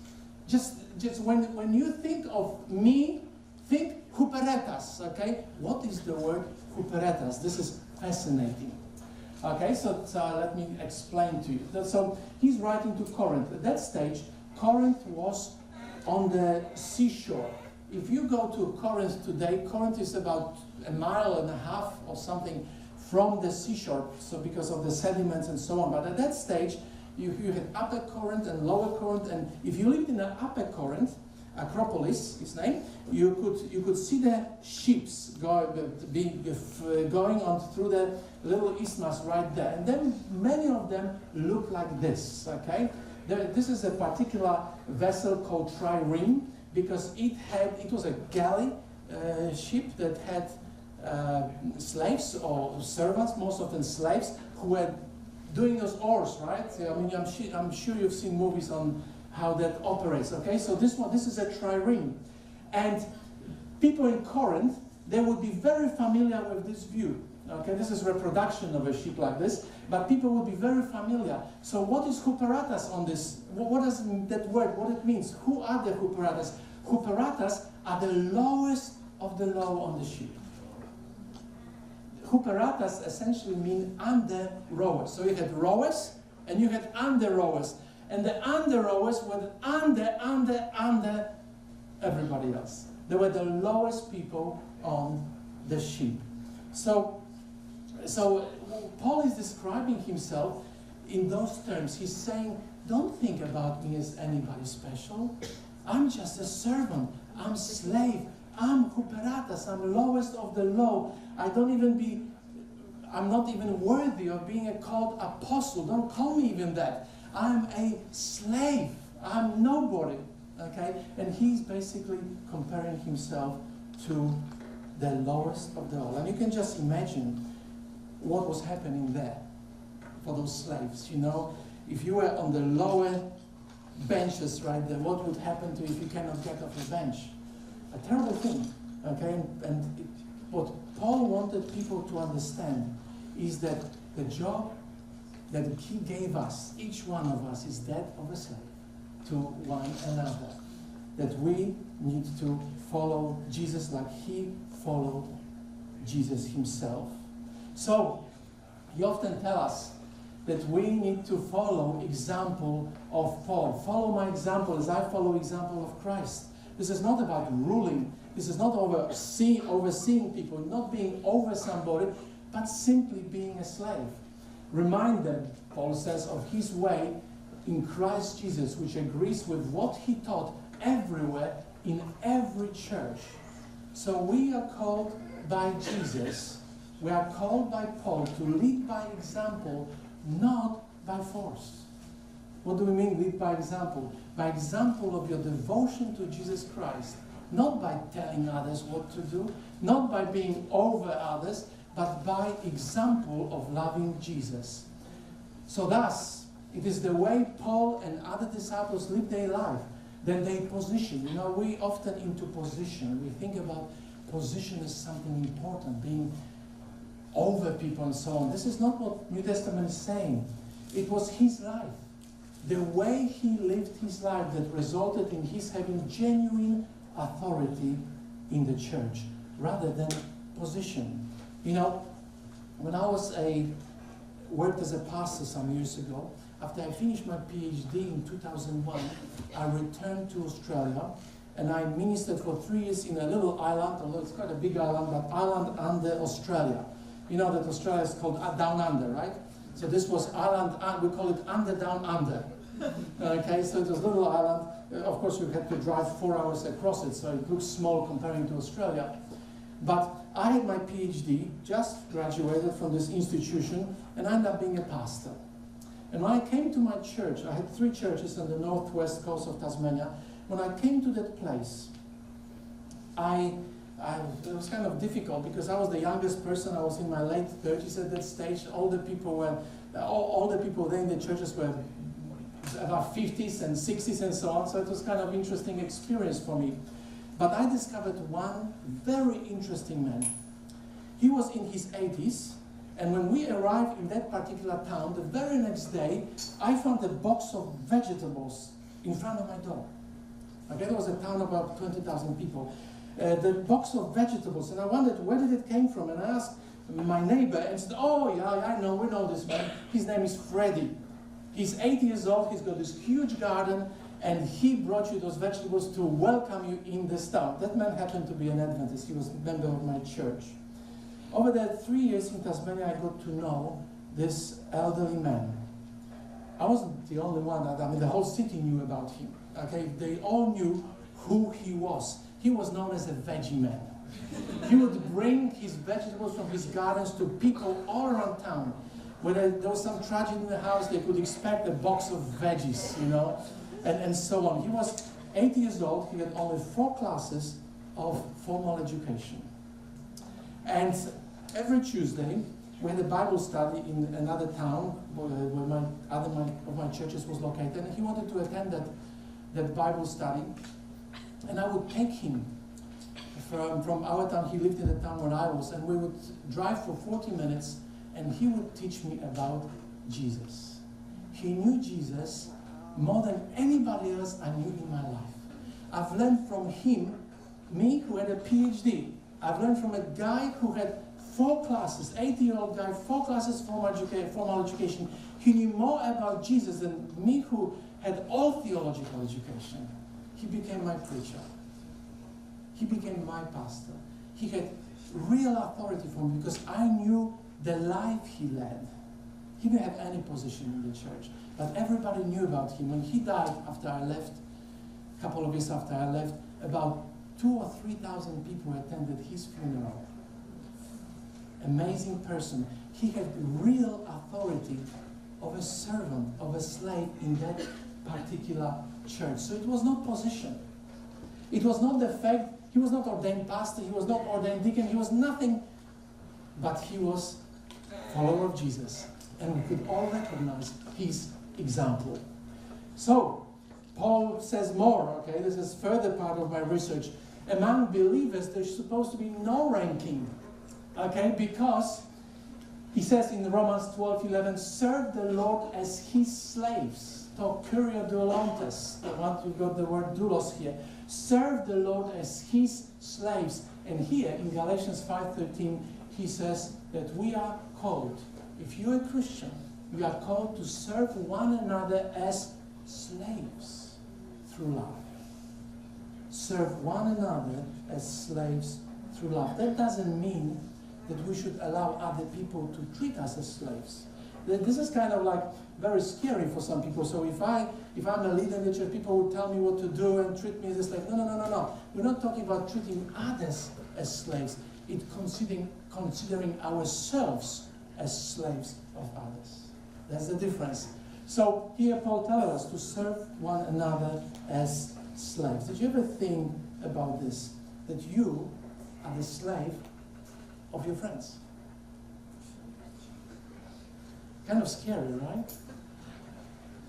Just when you think of me, think huperetas, okay? What is the word huperetas? This is fascinating. Okay, so let me explain to you. So he's writing to Corinth. At that stage, Corinth was on the seashore. If you go to Corinth today, Corinth is about 1.5 miles or something from the seashore, so because of the sediments and so on. But at that stage, you had Upper Corinth and Lower Corinth, and if you lived in the Upper Corinth, Acropolis, its name, you could see the ships going on through the little isthmus right there, and then many of them look like this. Okay, this is a particular vessel called trireme, because it was a galley ship that had slaves or servants, most often slaves, who were doing those oars, right? I mean, I'm sure you've seen movies on how that operates. Okay, so this is a trireme, and people in Corinth, they would be very familiar with this view. Okay, this is reproduction of a ship like this, but people will be very familiar. So what is huperatas on this? What does that word, what it means? Who are the huperatas? Huperatas are the lowest of the low on the ship. Huperatas essentially mean under rowers. So you had rowers and you had under rowers. And the under rowers were under everybody else. They were the lowest people on the ship. So Paul is describing himself in those terms. He's saying, don't think about me as anybody special. I'm just a servant. I'm slave. I'm huperatas. I'm lowest of the low. I'm not even worthy of being called apostle. Don't call me even that. I'm a slave. I'm nobody. Okay? And he's basically comparing himself to the lowest of the low. And you can just imagine what was happening there for those slaves. You know, if you were on the lower benches right there, what would happen to you if you cannot get off the bench? A terrible thing. Okay? And what Paul wanted people to understand is that the job that he gave us, each one of us, is that of a slave to one another. That we need to follow Jesus like he followed Jesus himself. So, he often tells us that we need to follow example of Paul. Follow my example as I follow example of Christ. This is not about ruling. This is not overseeing people, not being over somebody, but simply being a slave. Remind them, Paul says, of his way in Christ Jesus, which agrees with what he taught everywhere in every church. So we are called by Jesus, we are called by Paul to lead by example, not by force. What do we mean lead by example? By example of your devotion to Jesus Christ, not by telling others what to do, not by being over others, but by example of loving Jesus. So thus, it is the way Paul and other disciples live their life, then they position. You know, we often into position. We think about position as something important, being over people and so on. This is not what New Testament is saying. It was his life. The way he lived his life that resulted in his having genuine authority in the church, rather than position. You know, when I worked as a pastor some years ago, after I finished my PhD in 2001, I returned to Australia and I ministered for 3 years in a little island, although it's quite a big island, but island under Australia. You know that Australia is called Down Under, right? So this was island, we call it Under Down Under. Okay, so it was a little island. Of course, we had to drive 4 hours across it, so it looks small comparing to Australia. But I had my PhD, just graduated from this institution, and I ended up being a pastor. And when I came to my church, I had 3 churches on the northwest coast of Tasmania. When I came to that place, it was kind of difficult because I was the youngest person. I was in my late 30s at that stage. All the people there in the churches were about 50s and 60s and so on. So it was kind of interesting experience for me. But I discovered one very interesting man. He was in his 80s, and when we arrived in that particular town, the very next day, I found a box of vegetables in front of my door. Okay, there was a town of about 20,000 people. The box of vegetables, and I wondered where did it came from, and I asked my neighbor, and said, oh yeah, I know, we know this man. His name is Freddie. He's 80 years old, he's got this huge garden, and he brought you those vegetables to welcome you in this town. That man happened to be an Adventist. He was a member of my church. Over the 3 years in Tasmania, I got to know this elderly man. I wasn't the only one. The whole city knew about him. Okay, they all knew who he was. He was known as a veggie man. He would bring his vegetables from his gardens to people all around town. When there was some tragedy in the house, they could expect a box of veggies, you know, and so on. He was 80 years old. He had only 4 classes of formal education. And every Tuesday, we had a Bible study in another town where other of my churches was located, and he wanted to attend that Bible study. And I would take him from our town. He lived in the town where I was, and we would drive for 40 minutes, and he would teach me about Jesus. He knew Jesus more than anybody else I knew in my life. I've learned from him, me who had a PhD. I've learned from a guy who had 4 classes, 80-year-old guy, 4 classes formal education. He knew more about Jesus than me who had all theological education. He became my preacher. He became my pastor. He had real authority for me because I knew the life he led. He didn't have any position in the church, but everybody knew about him. When he died after I left, a couple of years after I left, about 2,000 or 3,000 people attended his funeral. Amazing person. He had real authority of a servant, of a slave in that particular church. So it was not position. It was not the fact, he was not ordained pastor, he was not ordained deacon, he was nothing, but he was a follower of Jesus. And we could all recognize his example. So, Paul says more, okay, this is further part of my research. Among believers, there's supposed to be no ranking. Okay, because he says in Romans 12:11, serve the Lord as his slaves. To curia doulantes, the one you got the word doulos here. Serve the Lord as his slaves. And here in Galatians 5:13, he says that we are called, if you're a Christian, we are called to serve one another as slaves through love. Serve one another as slaves through love. That doesn't mean that we should allow other people to treat us as slaves. This is kind of like very scary for some people. So if I'm a leader in the church, people will tell me what to do and treat me as a slave. No. We're not talking about treating others as slaves. It's considering ourselves as slaves of others. That's the difference. So here Paul tells us to serve one another as slaves. Did you ever think about this? That you are the slave of your friends? Kind of scary, right?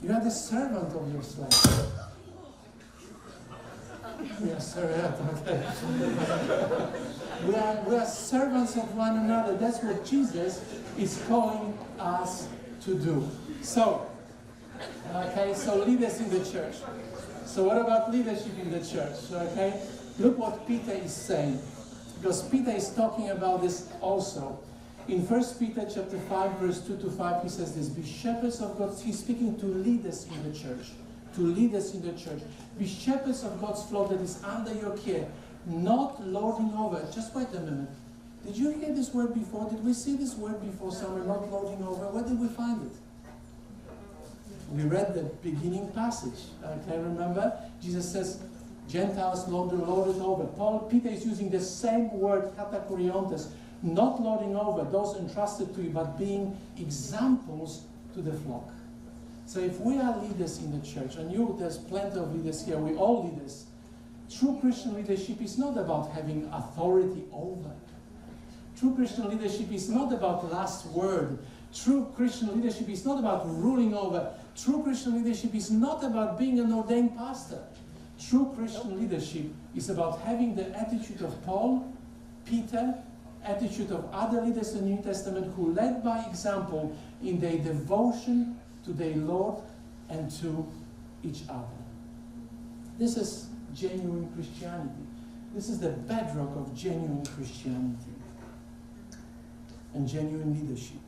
You are the servant of your slave. Yes, sir. Okay. We are servants of one another. That's what Jesus is calling us to do. So leaders in the church. So what about leadership in the church? Okay, look what Peter is saying, because Peter is talking about this also. In 1 Peter chapter 5, verse 2 to 5, he says this: be shepherds of God. He's speaking to leaders in the church. To leaders in the church. Be shepherds of God's flock that is under your care, not lording over. Just wait a minute. Did you hear this word before? Did we see this word before somewhere? Not lording over. Where did we find it? We read the beginning passage. Okay, remember? Jesus says, Gentiles lorded over. Peter is using the same word, katakuriantes, not lording over those entrusted to you, but being examples to the flock. So if we are leaders in the church, and there's plenty of leaders here, we're all leaders, true Christian leadership is not about having authority over. True Christian leadership is not about last word. True Christian leadership is not about ruling over. True Christian leadership is not about being an ordained pastor. True Christian leadership is about having the attitude of Paul, Peter, attitude of other leaders in the New Testament who led by example in their devotion to their Lord and to each other. This is genuine Christianity. This is the bedrock of genuine Christianity and genuine leadership.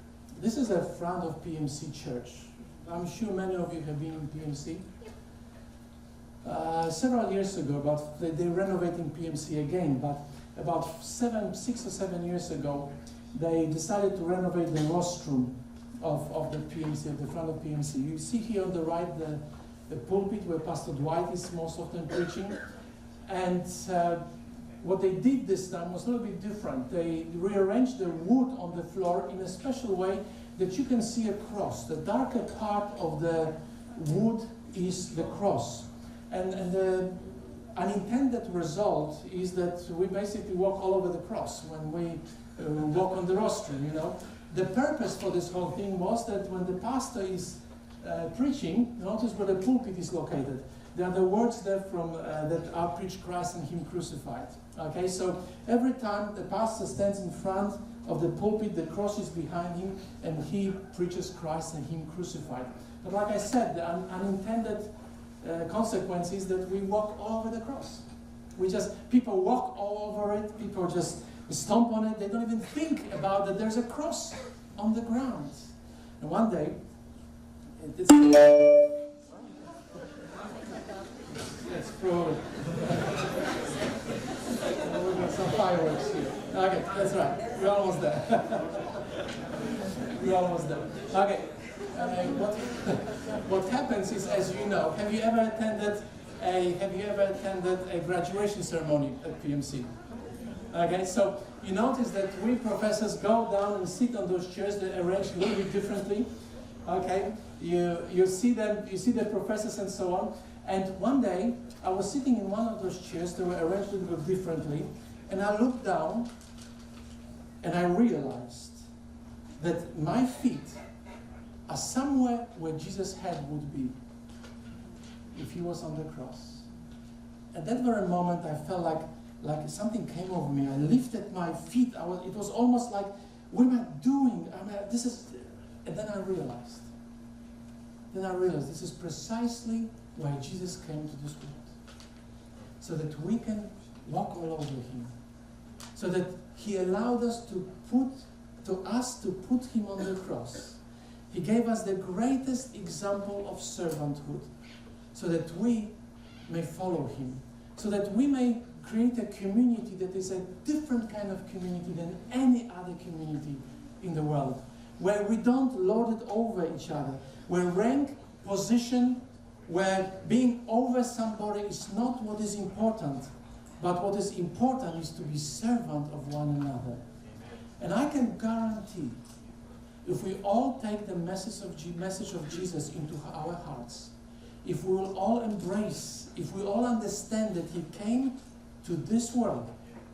This is the front of PMC Church. I'm sure many of you have been in PMC. Several years ago, they're renovating PMC again, but about 6 or 7 years ago, they decided to renovate the rostrum of the PMC, at the front of PMC. You see here on the right the pulpit where Pastor Dwight is most often preaching. And what they did this time was a little bit different. They rearranged the wood on the floor in a special way that you can see a cross. The darker part of the wood is the cross. And the unintended result is that we basically walk all over the cross when we walk on the rostrum, you know. The purpose for this whole thing was that when the pastor is preaching, notice where the pulpit is located. There are the words there from that are preach Christ and Him crucified. Okay, so every time the pastor stands in front of the pulpit, the cross is behind him, and he preaches Christ and Him crucified. But like I said, the unintended consequence is that we walk all over the cross. People walk all over it. People just stomp on it. They don't even think about that there's a cross on the ground. And one day, let's throw we've got some fireworks here. Okay, that's right. We're almost there. We're almost there. Okay. What happens is, as you know, have you ever attended a graduation ceremony at PMC? Okay, so you notice that we professors go down and sit on those chairs. They're arranged a little bit differently. Okay, you see them, you see the professors and so on. And one day I was sitting in one of those chairs. They were arranged a little bit differently, and I looked down and I realized that my feet are somewhere where Jesus' head would be if He was on the cross. At that very moment, I felt like like something came over me. I lifted my feet. It was almost like, what am I doing? And then I realized this is precisely why Jesus came to this world. So that we can walk all over him. So that he allowed us to put him on the cross. He gave us the greatest example of servanthood, so that we may follow him, so that we may create a community that is a different kind of community than any other community in the world, where we don't lord it over each other, where rank, position, where being over somebody is not what is important, but what is important is to be servant of one another. And I can guarantee, if we all take the message of Jesus into our hearts, if we will all embrace, if we all understand that he came to this world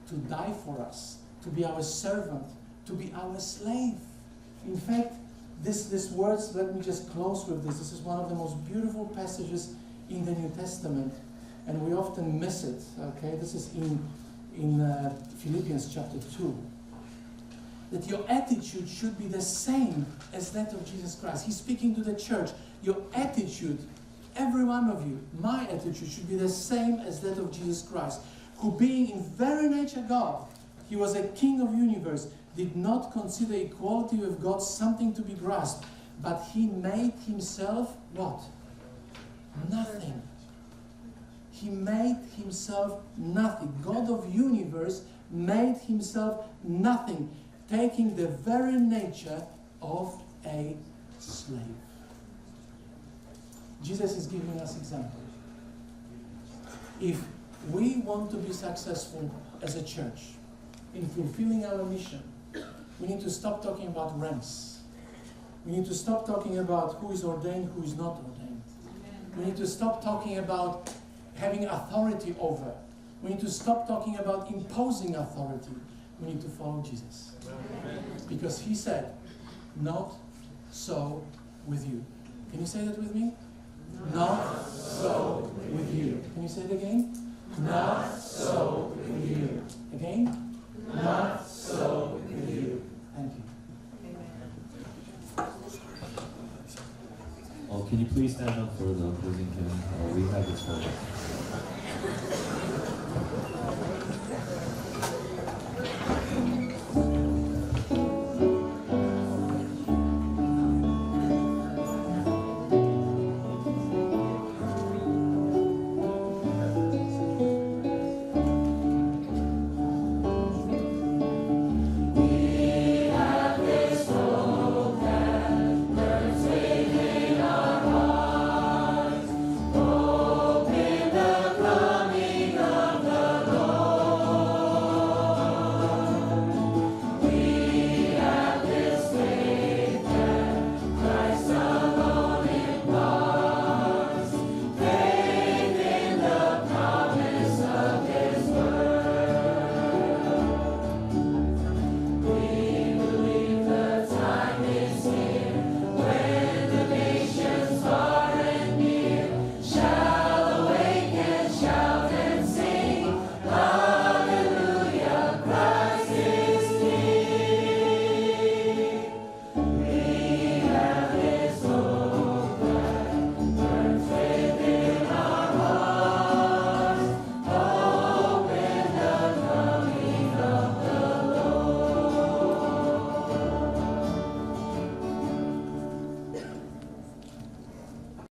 to die for us, to be our servant, to be our slave. In fact, these words, let me just close with this. This is one of the most beautiful passages in the New Testament, and we often miss it. Okay, this is in Philippians chapter 2. That your attitude should be the same as that of Jesus Christ. He's speaking to the church. Your attitude, every one of you, my attitude should be the same as that of Jesus Christ, who being in very nature God, he was a king of the universe, did not consider equality with God something to be grasped, but he made himself what? Nothing. He made himself nothing. God of the universe made himself nothing, taking the very nature of a slave. Jesus is giving us example. If we want to be successful as a church in fulfilling our mission, we need to stop talking about ranks. We need to stop talking about who is ordained, who is not ordained. We need to stop talking about having authority over. We need to stop talking about imposing authority. We need to follow Jesus. Because he said, not so with you. Can you say that with me? Not so with you. Can you say it again? Not so with you. Again? Not so with you. Thank you. Oh, can you please stand up for the closing hymn? We have this one.